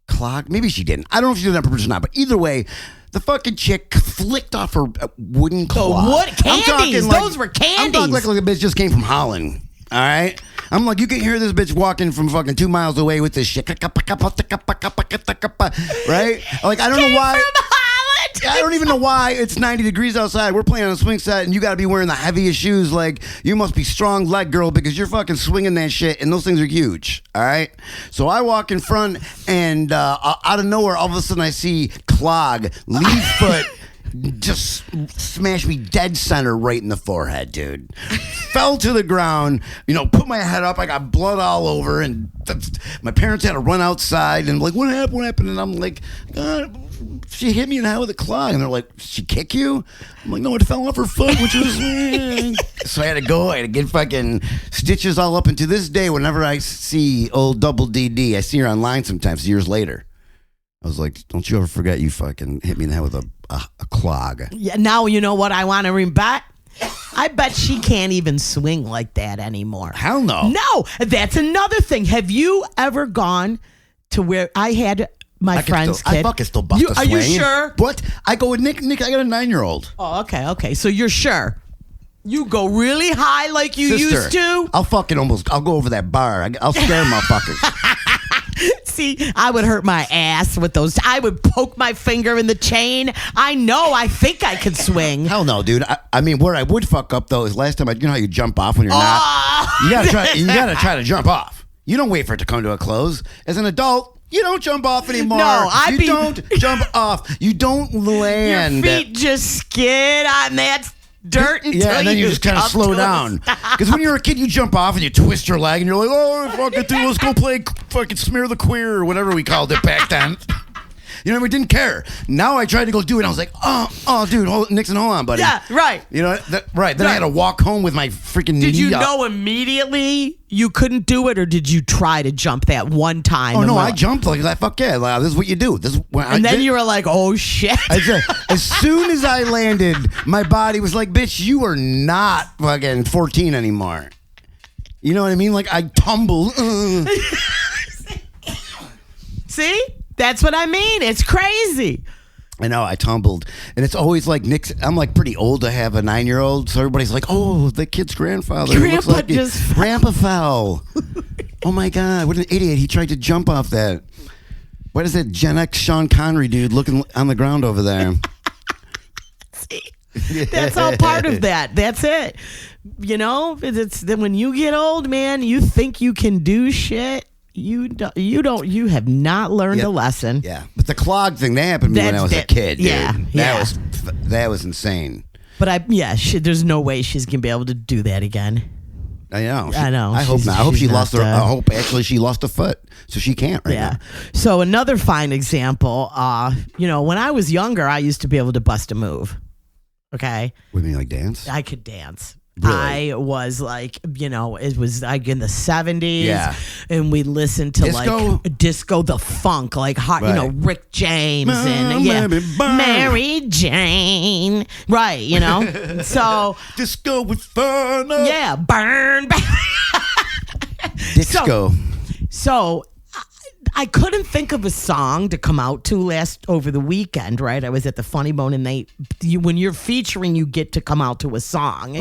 clog. Maybe she didn't. I don't know if she did it on purpose or not, but either way, the fucking chick flicked off her wooden clog.
What candies? Those were candies.
I'm talking like a bitch just came from Holland. All right? I'm like, you can hear this bitch walking from fucking 2 miles away with this shit. Right? Like, I don't know why. I don't even know why it's 90 degrees outside. We're playing on a swing set, and you got to be wearing the heaviest shoes. Like, you must be strong leg girl because you're fucking swinging that shit, and those things are huge. All right? So I walk in front, and out of nowhere, all of a sudden I see clog, lead foot, just smashed me dead center right in the forehead, dude. Fell to the ground, put my head up. I got blood all over, and my parents had to run outside and like, what happened? And I'm like, she hit me in the head with a clog. And they're like, she kick you? I'm like, no, it fell off her foot, which was so I had to get fucking stitches all up. And to this day, whenever I see old Double DD, I see her online sometimes years later. I was like, don't you ever forget you fucking hit me in the head with a clog. Yeah,
now you know what I want to rebut? I bet she can't even swing like that anymore.
Hell no.
No, that's another thing. Have you ever gone to where I had my friend's kid?
I fucking still bust a swing.
Are you sure?
What? I go with Nick. I got a 9-year-old.
Oh, okay. So you're sure? You go really high like you used to?
I'll go over that bar. I'll scare motherfuckers.
See, I would hurt my ass with those. I would poke my finger in the chain. I think I could swing.
Hell no, dude. I mean, where I would fuck up though is last time. You know how you jump off when you're not. You gotta try to jump off. You don't wait for it to come to a close. As an adult, You don't jump off anymore.
No,
you don't jump off. You don't land.
Your feet just skid on that dirt until
and then you just kind of slow down. Because when you're a kid, you jump off and you twist your leg and you're like, oh, fucking thing, let's go play fucking Smear the Queer or whatever we called it back then. You know, we didn't care. Now I tried to go do it. And I was like, oh, dude, Nixon, hold on, buddy.
Yeah, right.
You know, right. Then I had to walk home with my freaking knee.
Did you know immediately you couldn't do it, or did you try to jump that one time?
Oh, no, I jumped like that. Fuck yeah. Like, this is what you do.
Then you were like, oh, shit.
As soon as I landed, my body was like, bitch, you are not fucking 14 anymore. You know what I mean? Like, I tumbled.
See? That's what I mean. It's crazy.
I know, I tumbled. And it's always like I'm like pretty old to have a 9-year-old. So everybody's like, oh, the kid's grandfather.
Grandpa
looks like
just
Grandpa fell. Oh my God, what an idiot. He tried to jump off that. What is that GenX Sean Connery dude looking on the ground over there?
See, that's all part of that. That's it. You know, it's then when you get old, man, you think you can do shit. You have not learned a lesson.
Yeah, but the clog thing, that happened to me when I was a kid. Dude.
Yeah,
that was insane.
But there's no way she's gonna be able to do that again.
I know.
I
hope not. I hope she lost her. I hope actually she lost a foot, so she can't now.
So another fine example. When I was younger, I used to be able to bust a move. Okay.
With me, like dance?
I could dance.
Really?
I was like, it was like in the 70s.
Yeah.
And we listened to
disco?
like disco, the funk, like hot, Rick James
and
Mary Jane. Right, so.
Disco with fun.
Yeah, burn.
Disco.
So I couldn't think of a song to come out to over the weekend, right? I was at the Funny Bone, and when you're featuring, you get to come out to a song,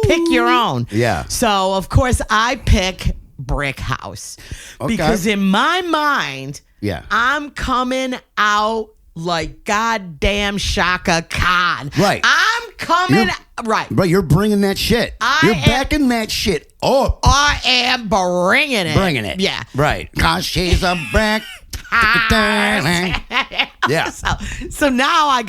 pick your own.
Yeah.
So, of course, I pick Brick House.
Okay.
Because in my mind, I'm coming out like goddamn Shaka Khan.
Right.
I'm coming right.
But you're bringing that shit. You're backing that shit up.
I am bringing it.
Bringing it.
Yeah.
Right. Cause she's a brick. Yeah.
So now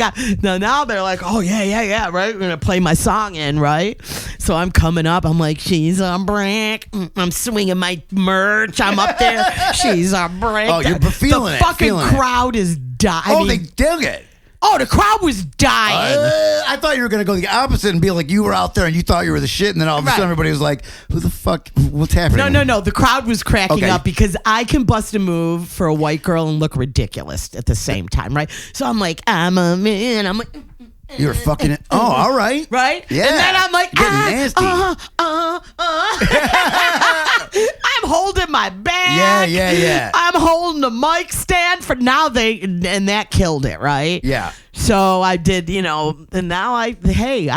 now they're like, oh yeah, right? We're gonna play my song in, right? So I'm coming up. I'm like, she's a brick. I'm swinging my merch. I'm up there. She's a brick.
Oh, you're feeling it.
The fucking crowd is dying.
Oh, they dig it.
Oh, the crowd was dying.
I thought you were going to go the opposite and be like, you were out there and you thought you were the shit. And then all of a sudden everybody was like, who the fuck? What's happening?
No. The crowd was cracking up because I can bust a move for a white girl and look ridiculous at the same time, right? So I'm like, I'm a man. I'm like,
you're fucking it. Oh, all right.
Right?
Yeah.
And then I'm like,
nasty.
I'm holding my bag.
Yeah.
I'm holding the mic stand for now. And that killed it, right?
Yeah.
So I did, and now I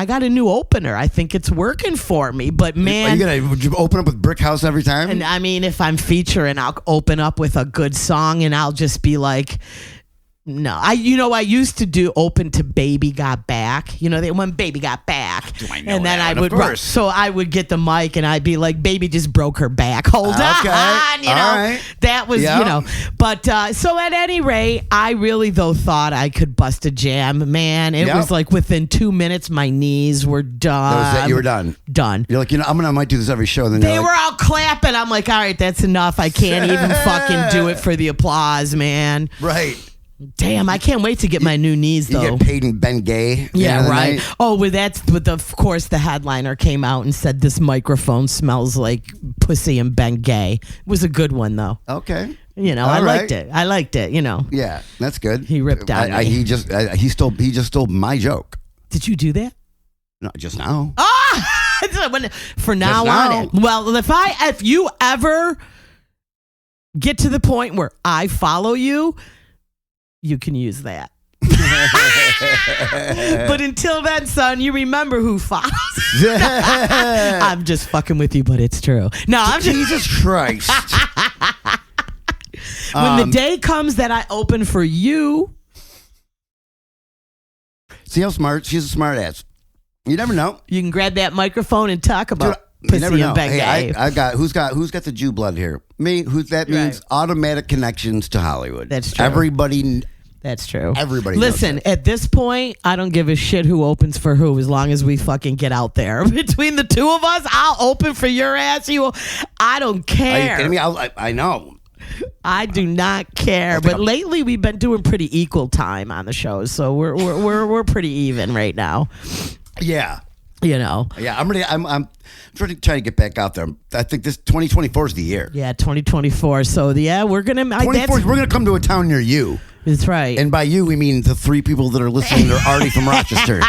got a new opener. I think it's working for me. But man,
are you gonna open up with Brick House every time?
And I mean, if I'm featuring, I'll open up with a good song, and I'll just be like, no, I used to open to Baby Got Back. When Baby Got Back.
Do I know
and then
that?
I would run. So I would get the mic and I'd be like, Baby just broke her back. Hold on.
Right.
That was, But so at any rate, I really thought I could bust a jam. Man, it was like within 2 minutes, my knees were done.
That was it. You were done.
Done.
You're like, I might do this every show. Then
they were all clapping. I'm like, all right, that's enough. I can't even fucking do it for the applause, man.
Right.
Damn, I can't wait to get my new knees though.
You get paid in Ben Gay.
Yeah, right. Oh, of course the headliner came out and said this microphone smells like pussy and Ben Gay. It was a good one though.
Okay.
I liked it.
Yeah, that's good.
He ripped out.
He just stole my joke.
Did you do that?
No, just now.
For now on. Well, if you ever get to the point where I follow you, you can use that. But until then, son, you remember who follows. I'm just fucking with you, but it's true. No, I'm just
Jesus Christ.
When the day comes that I open for you.
See how smart? She's a smart ass. You never know.
You can grab that microphone and talk about
You never
Pussy
know.
and Bengay.
Hey, I got who's got the Jew blood here? Me. That means automatic connections to Hollywood.
That's true. That's true.
Everybody.
Listen, at this point, I don't give a shit who opens for who, as long as we fucking get out there. Between the two of us, I'll open for your ass. I don't care.
Are you kidding me? I know.
I do not care. But lately, we've been doing pretty equal time on the shows, so we're pretty even right now.
Yeah.
Yeah,
I'm ready. I'm trying to get back out there. I think this 2024 is the year.
Yeah, 2024. So we're gonna.
2024. We're gonna come to a town near you.
That's right.
And by you, we mean the 3 people that are listening are already from Rochester.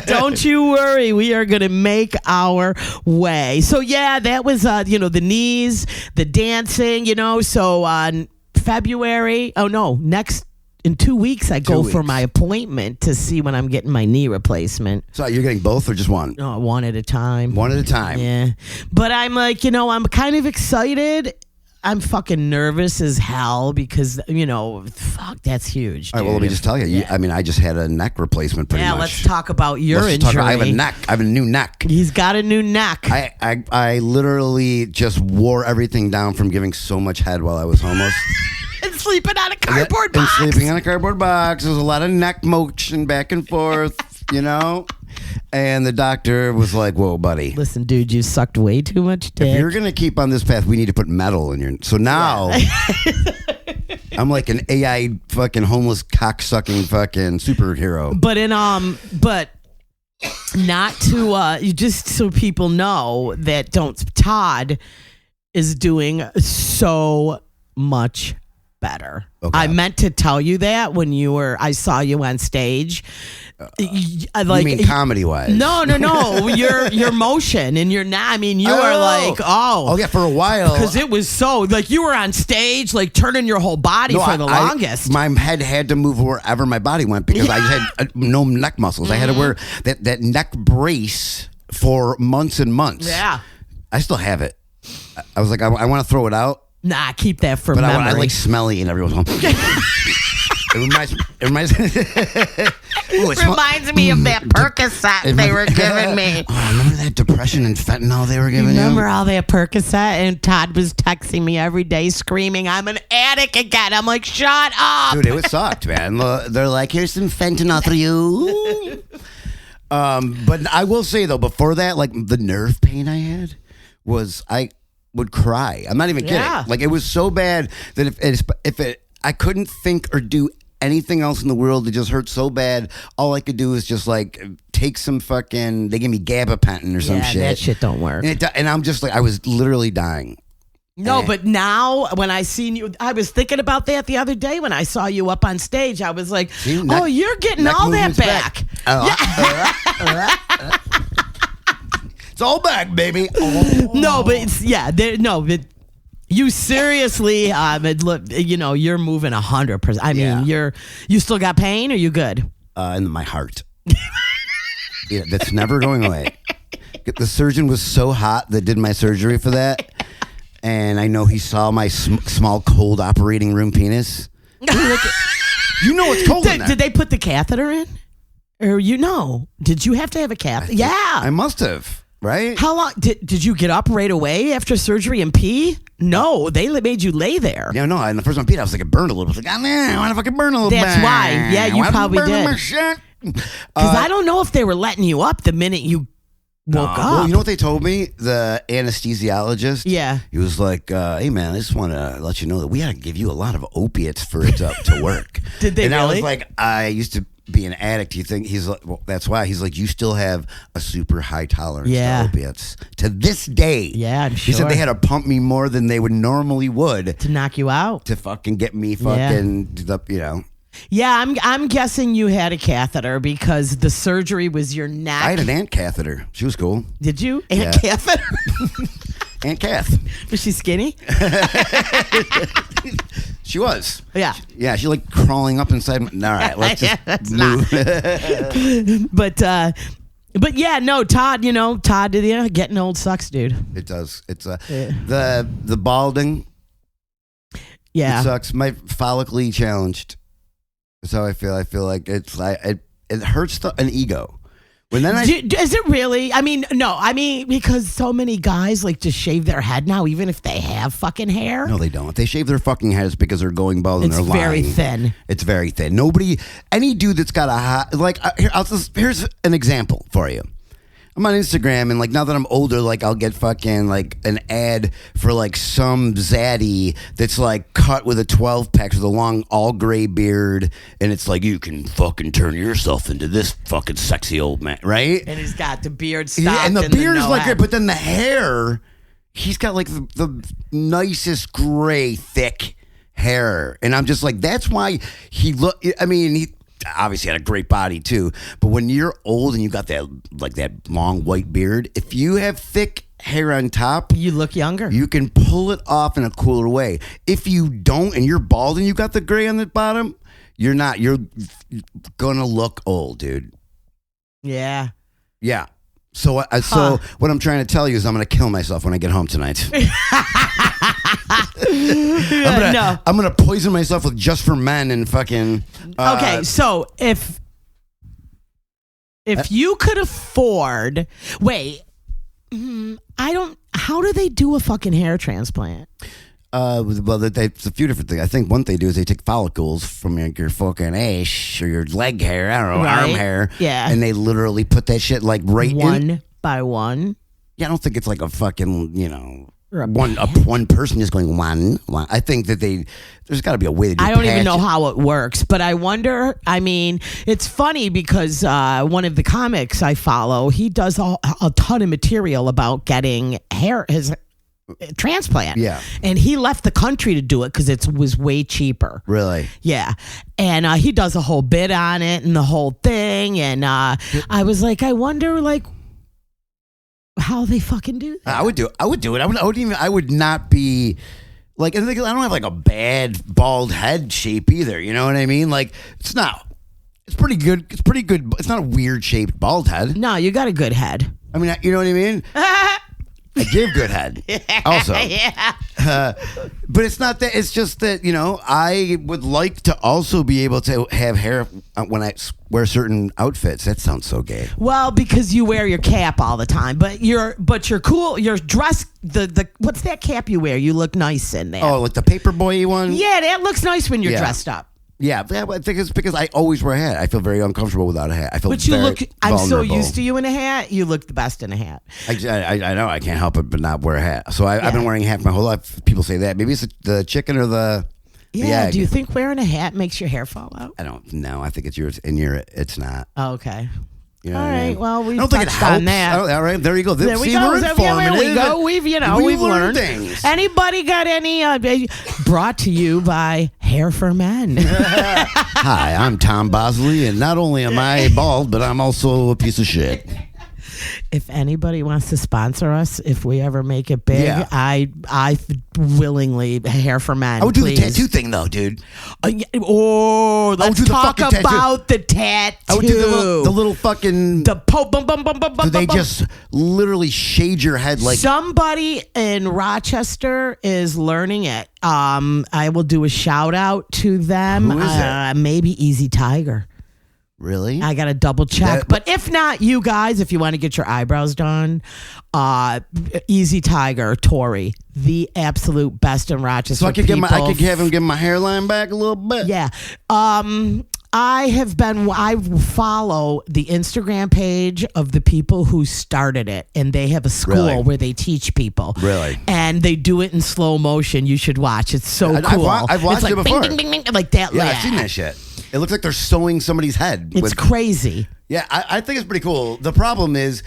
Don't you worry. We are going to make our way. So, that was, the knees, the dancing, So on February, in 2 weeks, I go for my appointment to see when I'm getting my knee replacement.
So you're getting both or just one?
Oh, one at a time.
One at a time.
Yeah. But I'm like, I'm kind of excited. I'm fucking nervous as hell because, fuck, that's huge. Dude.
All right, well, let me just tell you.
Yeah.
I mean, I just had a neck replacement pretty much.
Yeah, let's talk about your injury.
I have a neck. I have a new neck.
He's got a new neck.
I literally just wore everything down from giving so much head while I was homeless.
And sleeping on a cardboard box.
And sleeping on a cardboard box. There was a lot of neck motion back and forth, And the doctor was like, whoa, buddy.
Listen, dude, you sucked way too much dick.
If you're going to keep on this path, we need to put metal in your... So now, I'm like an AI fucking homeless cock-sucking fucking superhero.
But not to... just so people know that Todd is doing so much better. Okay. I meant to tell you that when I saw you on stage.
You mean comedy-wise?
No. your motion and you're not. I mean, you are like,
oh yeah, for a while
because it was so like you were on stage, like turning your whole body for the longest.
My head had to move wherever my body went because I had no neck muscles. I had to wear that neck brace for months and months.
Yeah,
I still have it. I was like, I want to throw it out.
Nah, keep that for memory.
I like smelly and everyone's home. It reminds
me of that Percocet they were giving me.
Oh, remember that depression and fentanyl they were giving you?
Remember all that Percocet? And Todd was texting me every day screaming, I'm an addict again. I'm like, shut up.
Dude, it sucked, man. They're like, here's some fentanyl for you. But I will say, though, before that, like the nerve pain I had was I would cry. I'm not even kidding.
Yeah.
Like it was so bad that I couldn't think or do anything else in the world. It just hurt so bad. All I could do is just like take some fucking. They gave me gabapentin or some shit.
That shit don't work.
And I'm just like I was literally dying.
No, but now when I seen you, I was thinking about that the other day when I saw you up on stage. I was like, you're getting all that back.
It's all back, baby.
No, but but you seriously, look, you're moving 100%. I mean, you still got pain? Or you good?
In my heart. Yeah, that's never going away. The surgeon was so hot that did my surgery for that, and I know he saw my small cold operating room penis. You know it's cold in there.
Did they put the catheter in? Or did you have to have a catheter? Yeah,
I must have. Right?
How long did you get up right away after surgery and pee? No, they made you lay there.
Yeah, no. And the first one I peed, I was like, it burned a little. I was like, I want to fucking burn a little bit.
That's why. Yeah, you probably did. Because I don't know if they were letting you up the minute you woke up.
Well, you know what they told me? The anesthesiologist.
Yeah.
He was like, hey, man, I just want to let you know that we got to give you a lot of opiates for it to work.
Did they
and
really?
I was like, I used to be an addict. You think he's like, well, that's why he's like, you still have a super high tolerance to opiates to this day.
Yeah, I'm sure.
He said they had to pump me more than they would normally would
to knock you out,
to fucking get me fucking
Yeah, I'm guessing you had a catheter because the surgery was your neck.
I had an aunt catheter. She was cool.
Did you? Aunt catheter?
Aunt Kath.
Was she skinny?
She was.
Yeah.
Yeah, she like crawling up inside. All right, let's just move.
But yeah, no, Todd, getting old sucks, dude.
It does. It's the balding.
Yeah.
It sucks. My follically challenged. That's how I feel. I feel like it's like it hurts an ego
Is it really? I mean, no. I mean, because so many guys like to shave their head now, even if they have fucking hair.
No, they don't. If they shave their fucking heads because they're going bald and they're lying.
It's very thin.
It's very thin. Any dude that's got here's an example for you. I'm on Instagram, and like now that I'm older, like I'll get fucking like an ad for like some zaddy that's like cut with a 12-pack with a long all gray beard, and it's like you can fucking turn yourself into this fucking sexy old man, right?
And he's got the beard stopped,
and the beard is like, but then the hair, he's got like the nicest gray thick hair, and I'm just like, that's why he obviously had a great body too, but when you're old and you got that long white beard, if you have thick hair on top,
you look younger.
You can pull it off in a cooler way. If you don't and you're bald and you got the gray on the bottom, you're gonna look old, dude.
Yeah.
So what I'm trying to tell you is I'm gonna kill myself when I get home tonight. I'm gonna poison myself with Just for Men and fucking.
Okay, so if you could afford, how do they do a fucking hair transplant?
Well, it's a few different things. I think one they do is they take follicles from your fucking ass or your leg hair, I don't know, arm hair, and they literally put that shit like right
one by one.
Yeah, I don't think it's like a fucking one person just going one. I think that there's got to be a way to do.
I don't even know how it works, but I wonder. I mean, it's funny because one of the comics I follow, he does a ton of material about getting his transplant.
Yeah,
and he left the country to do it because it was way cheaper.
Really?
Yeah, and he does a whole bit on it and the whole thing, and I was like, I wonder, like, how they fucking do that.
I would do it. I would not be like, I don't have like a bad bald head shape either. You know what I mean? Like, it's pretty good. It's pretty good. It's not a weird shaped bald head.
No, you got a good head.
I mean, you know what I mean? I give good head also.
Yeah.
But it's not that. It's just that, I would like to also be able to have hair when I wear certain outfits. That sounds so gay.
Well, because you wear your cap all the time, but you're cool. You're dressed. The what's that cap you wear? You look nice in that.
Oh, like the paperboy one?
Yeah, that looks nice when you're dressed up.
Yeah, I think it's because I always wear a hat. I feel very uncomfortable without a hat. I feel
I'm so used to you in a hat. You look the best in a hat.
I know I can't help it but not wear a hat. So I've been wearing a hat my whole life. People say that. Maybe it's the chicken or the egg.
Do you think wearing a hat makes your hair fall out?
I don't know. I think it's yours, and it's not.
Oh, okay.
You know
all right.
I mean?
Well, we've
touched
on that.
All right. There you go.
There we go.
We're informative.
There we go. We've learned
things.
Anybody got any? Brought to you by Hair for Men.
Hi, I'm Tom Bosley, and not only am I bald, but I'm also a piece of shit.
If anybody wants to sponsor us, if we ever make it big, I willingly Hair for Men.
I would do
please.
the tattoo thing though, dude.
Let's talk about the tattoo.
I would do the little fucking Do they just literally shade your head like
somebody in Rochester is learning it? I will do a shout out to them.
Who is it?
Maybe Easy Tiger.
Really?
I got to double check. But if not, you guys, if you want to get your eyebrows done, Easy Tiger, Tori, the absolute best in Rochester.
So I could have him get my hairline back a little bit.
Yeah. I follow the Instagram page of the people who started it, and they have a school where they teach people.
Really?
And they do it in slow motion. You should watch. It's so cool.
I've watched it before.
Bing, bing, bing, bing, like that.
Yeah, I've seen that shit. It looks like they're sewing somebody's head.
It's crazy.
Yeah, I think it's pretty cool. The problem is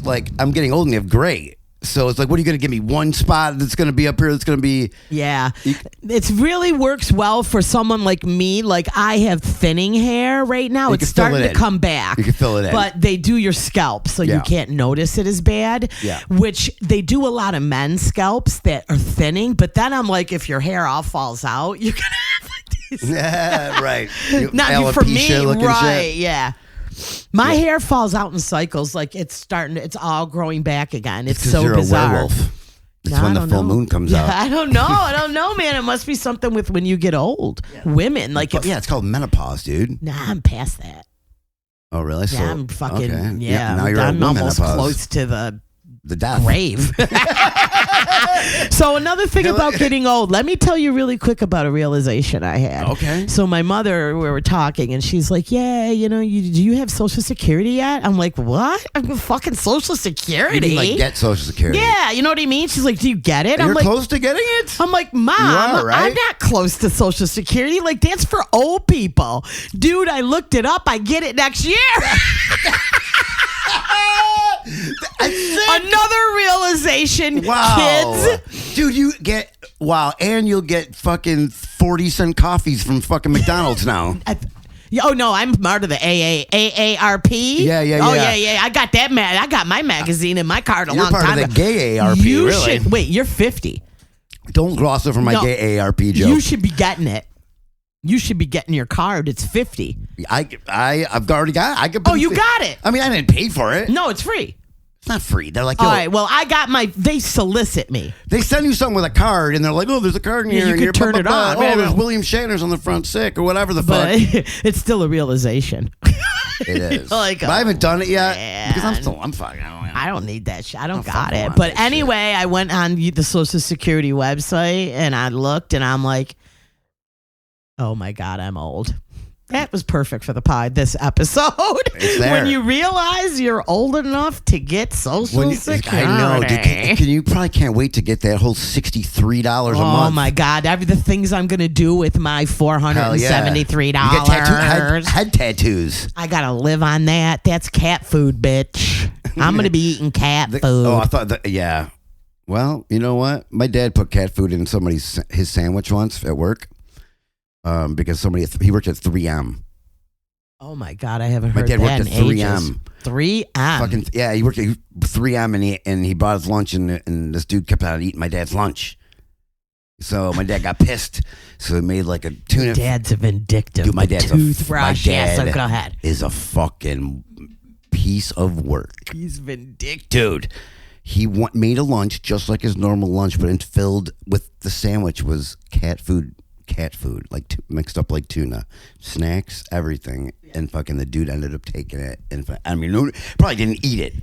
like I'm getting old and you have gray. So it's like, what are you going to give me? One spot that's going to be up here that's going to be...
Yeah. It really works well for someone like me. Like, I have thinning hair right now. It's starting to come back.
You can fill it in.
But they do your scalp, so you can't notice it as bad.
Yeah.
Which they do a lot of men's scalps that are thinning. But then I'm like, if your hair all falls out, you're going to have like these...
Yeah, right.
Not for me, right,
shit.
yeah. My hair falls out in cycles, like it's all growing back again. It's so
you're
bizarre.
A werewolf. It's when the full moon comes out.
I don't know, man. It must be something with when you get old. Women, like
it's called menopause, dude.
Nah, I'm past that.
Oh, really?
Yeah, I'm fucking,
okay.
yeah.
Now you're
I'm
a woman
almost close to the
death.
grave. So another thing about getting old, let me tell you really quick about a realization I had.
Okay.
So my mother, we were talking, and she's like, yeah, do you have Social Security yet? I'm like, what? I'm fucking Social Security?
You mean, like, get Social Security?
Yeah, you know what I mean? She's like, do you get it?
You're
I'm like,
close to getting it?
I'm like, Mom,
You are, right?
I'm not close to Social Security. Like, that's for old people. Dude, I looked it up. I get it next year. Another realization,
Wow.
kids.
Dude, and you'll get fucking 40-cent coffees from fucking McDonald's now.
Oh no, I'm part of the AARP.
Yeah.
Oh yeah. I got that I got my magazine in my card a long time ago.
You're part of the gay AARP, really.
Wait, you're 50.
Don't gloss over my gay AARP joke.
You should be getting it. You should be getting your card. It's 50.
I've already got it.
You got it.
I mean, I didn't pay for it.
No, it's free.
It's not free. They're like,
all right, well, I got they solicit me.
They send you something with a card, and they're like, oh, there's a card in here.
You can turn it on.
Oh, there's William Shatner's on the front sick, or whatever the
but
fuck.
It's still a realization.
It is.
Like,
but I haven't done it yet.
Man.
Because I'm fucking.
I don't need that shit. I don't got it. But anyway, I went on the Social Security website, and I looked, and I'm like, oh my God, I'm old. That was perfect for the pod this episode. When you realize you're old enough to get Social Security.
I know. Dude, you probably can't wait to get that whole $63 a month.
Oh my God. The things I'm going to do with my $473.
You get head tattoos.
I got to live on that. That's cat food, bitch. I'm going to be eating cat food.
Oh, I thought yeah. Well, you know what? My dad put cat food in his sandwich once at work. Because he worked at 3M.
Oh my God, I haven't heard
that. My dad worked at 3M.
Ages. 3M.
Fucking yeah, he worked at 3M and he bought his lunch and this dude kept on eating my dad's lunch. So my dad got pissed. So he made like a tuna.
Dad's a vindictive.
Dude, my dad's
toothbrush.
Yeah,
so go ahead.
Is a fucking piece of work.
He's vindictive.
Dude, he made a lunch just like his normal lunch, but filled with the sandwich was cat food, like mixed up like tuna, snacks, everything, and fucking the dude ended up taking it, and I mean, probably didn't eat it.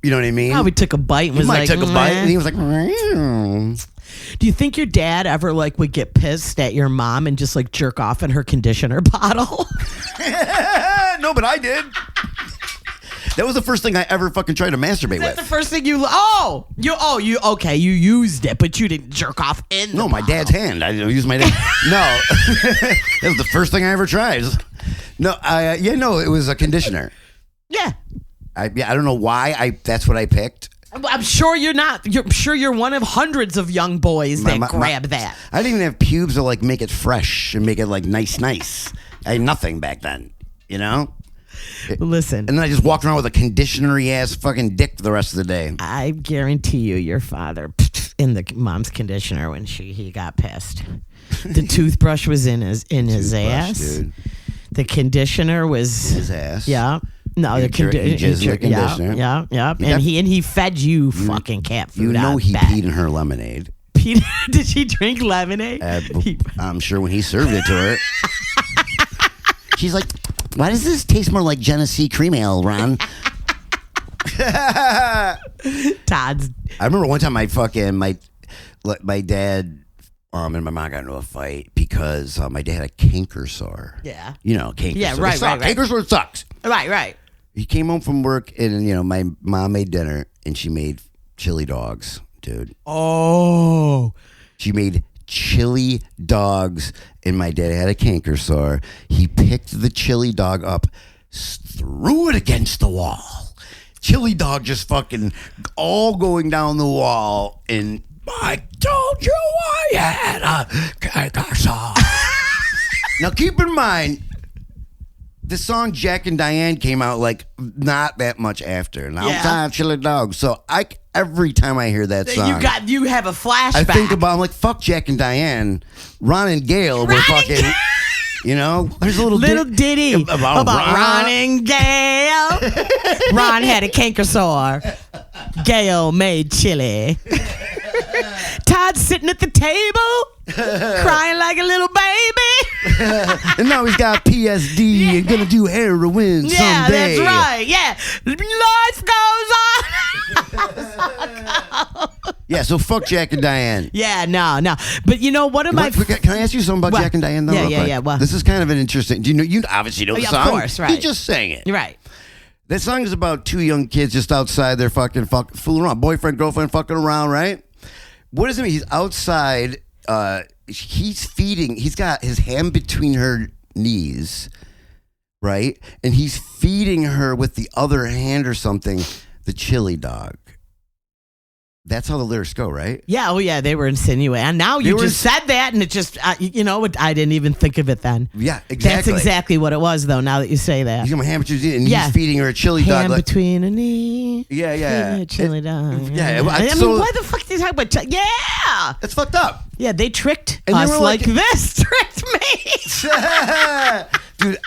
You know what I mean?
Probably took a bite and was like,
took a bite, and he was like,
Do you think your dad ever would get pissed at your mom and just jerk off in her conditioner bottle?
No, but I did. That was the first thing I ever fucking tried to masturbate with.
The first thing you used it, but you didn't jerk off in the
No, my
bottle.
dad's hand. I used my dad. No. That was the first thing I ever tried. No, it was a conditioner.
Yeah.
I don't know why that's what I picked.
I'm sure you're not. I'm sure you're one of hundreds of young boys that grab that.
I didn't even have pubes to make it fresh and make it nice. I had nothing back then, you know?
Listen.
And then I just walked around with a conditioner-y ass fucking dick for the rest of the day.
I guarantee you your father in the mom's conditioner when he got pissed. The toothbrush was in his ass.
Dude.
The conditioner was
his ass.
Yeah. No, the conditioner. Yeah. And he fed you fucking cat food.
You know he peed in her lemonade.
Did she drink lemonade?
I'm sure when he served it to her. She's like, why does this taste more like Genesee cream ale, Ron?
Todd's.
I remember one time my dad and my mom got into a fight because my dad had a canker sore.
Yeah.
You know, canker sore.
Yeah, right.
Canker sore sucks.
Right.
He came home from work and, my mom made dinner and she made chili dogs, dude.
Oh.
She made chili dogs and my dad had a canker sore. He picked the chili dog up, threw it against the wall. Chili dog just fucking all going down the wall, and I told you I had a canker sore. Now keep in mind, the song Jack and Diane came out not that much after. Now I'm tired of chili dogs. So every time I hear that song,
you have a flashback.
I think about, I'm like, fuck Jack and Diane. Ron and Gail were fucking, there's a little
ditty about Ron and Gail. Ron had a canker sore. Gail made chili. Todd's sitting at the table, crying like a little baby.
And now he's got PSD and gonna do heroin someday.
Yeah, that's right. Yeah, life goes on.
Yeah, so fuck Jack and Diane.
Yeah, no. But you know, one of my...
Can I ask you something about Jack and Diane, though?
Yeah. Well,
this is kind of an interesting... Do you obviously know the song?
Of course, right.
You just sang it.
Right.
That song is about two young kids just outside. They're fucking fooling around. Boyfriend, girlfriend fucking around, right? What does it mean? He's outside. He's got his hand between her knees, right? And he's feeding her with the other hand or something the chili dog. That's how the lyrics go, right?
Yeah, yeah, they were insinuating. And now you just said that, and it just, I didn't even think of it then.
Yeah, exactly.
That's exactly what it was, though, now that you say that.
He's got my hand between his knees, and he's feeding her a chili dog.
Hand between a knee.
Yeah.
A chili dog.
Yeah.
I mean, why the fuck are you talking about? Yeah.
It's fucked up.
Yeah, they tricked us like this. Tricked me.
Dude,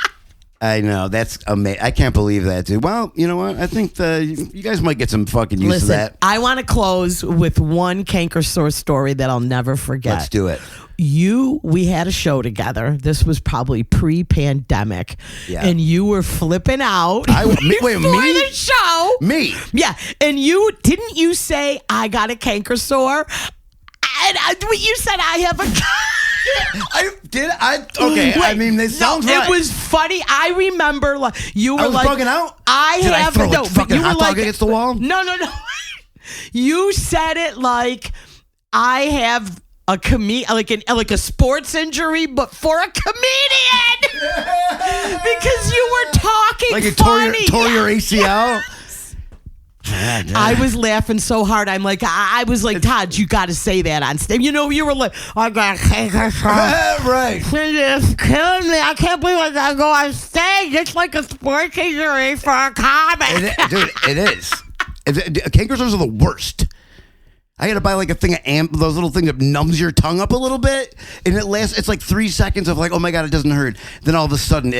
I know. That's amazing. I can't believe that, dude. Well, you know what? I think you guys might get some fucking use of that.
I want to close with one canker sore story that I'll never forget.
Let's do it.
We had a show together. This was probably pre-pandemic. Yeah. And you were flipping out before the show.
Me?
Yeah. And didn't you say, I got a canker sore? And you said, I have a...
Okay, wait, I mean, this sounds right.
It was funny. I remember you were
I was
like...
bugging out?
I throw a
fucking hot dog against the wall?
No. You said it like, I have a like a sports injury, but for a comedian. Because you were talking
like
funny.
Tore your ACL?
I was laughing so hard. I'm like, I was like, Todd, you got to say that on stage. You were like, I got canker sore.
Right.
It's killing me. I can't believe I got to go on stage. It's like a sports injury for a comic.
It is. Canker sores are the worst. I had to buy like a thing of those little things that numbs your tongue up a little bit, and it's like 3 seconds of like, oh my God, it doesn't hurt. Then all of a sudden,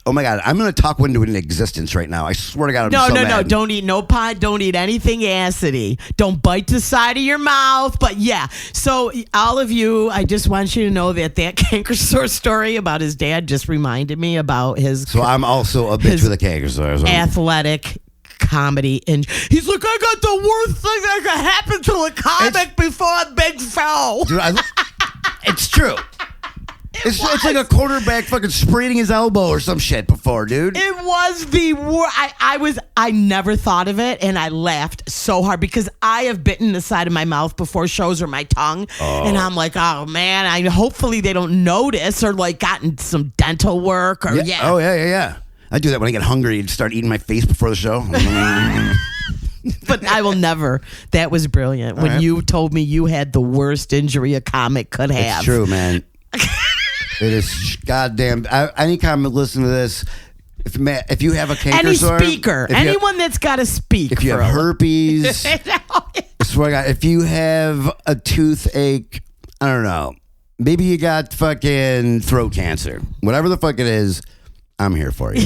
oh my God, I'm going to talk into an existence right now. I swear to God, I'm so mad.
No. Don't eat no pot. Don't eat anything acidy. Don't bite the side of your mouth. But yeah, so all of you, I just want you to know that canker sore story about his dad just reminded me about his...
So I'm also a bitch with a canker sore. So.
Athletic comedy. And he's like, I got the worst thing that could happen to a comic before a big show.
Dude, it's true. It's like a quarterback fucking spraining his elbow or some shit before, dude.
It was the worst. I never thought of it, and I laughed so hard because I have bitten the side of my mouth before shows or my tongue, and I'm like, oh man, hopefully they don't notice or like gotten some dental work or yeah.
Oh yeah. I do that when I get hungry and start eating my face before the show.
But I will never. That was brilliant when you told me you had the worst injury a comic could have.
It's true, man. It is goddamn. Anytime I listen to this, if you have a canker sore,
anyone that's got to speak.
If you have herpes, I swear to God, if you have a toothache, I don't know. Maybe you got fucking throat cancer. Whatever the fuck it is, I'm here for you,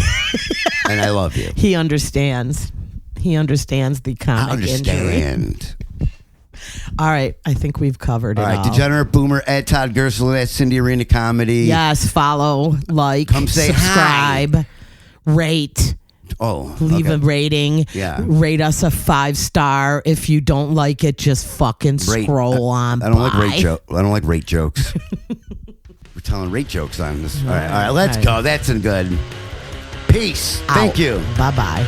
and I love you.
He understands. He understands the comic injury. All right, I think we've covered it all. All right,
Degenerate Boomer at Todd Gursslin at Cindy Arena Comedy.
Yes, follow, like,
come say
subscribe,
hi.
Rate. Leave a rating.
Yeah.
Rate us a 5-star. If you don't like it, just fucking scroll on.
I don't like rate jokes. I don't like rate jokes. We're telling rate jokes on this. All right, let's go. That's good. Peace. Thank you.
Bye-bye.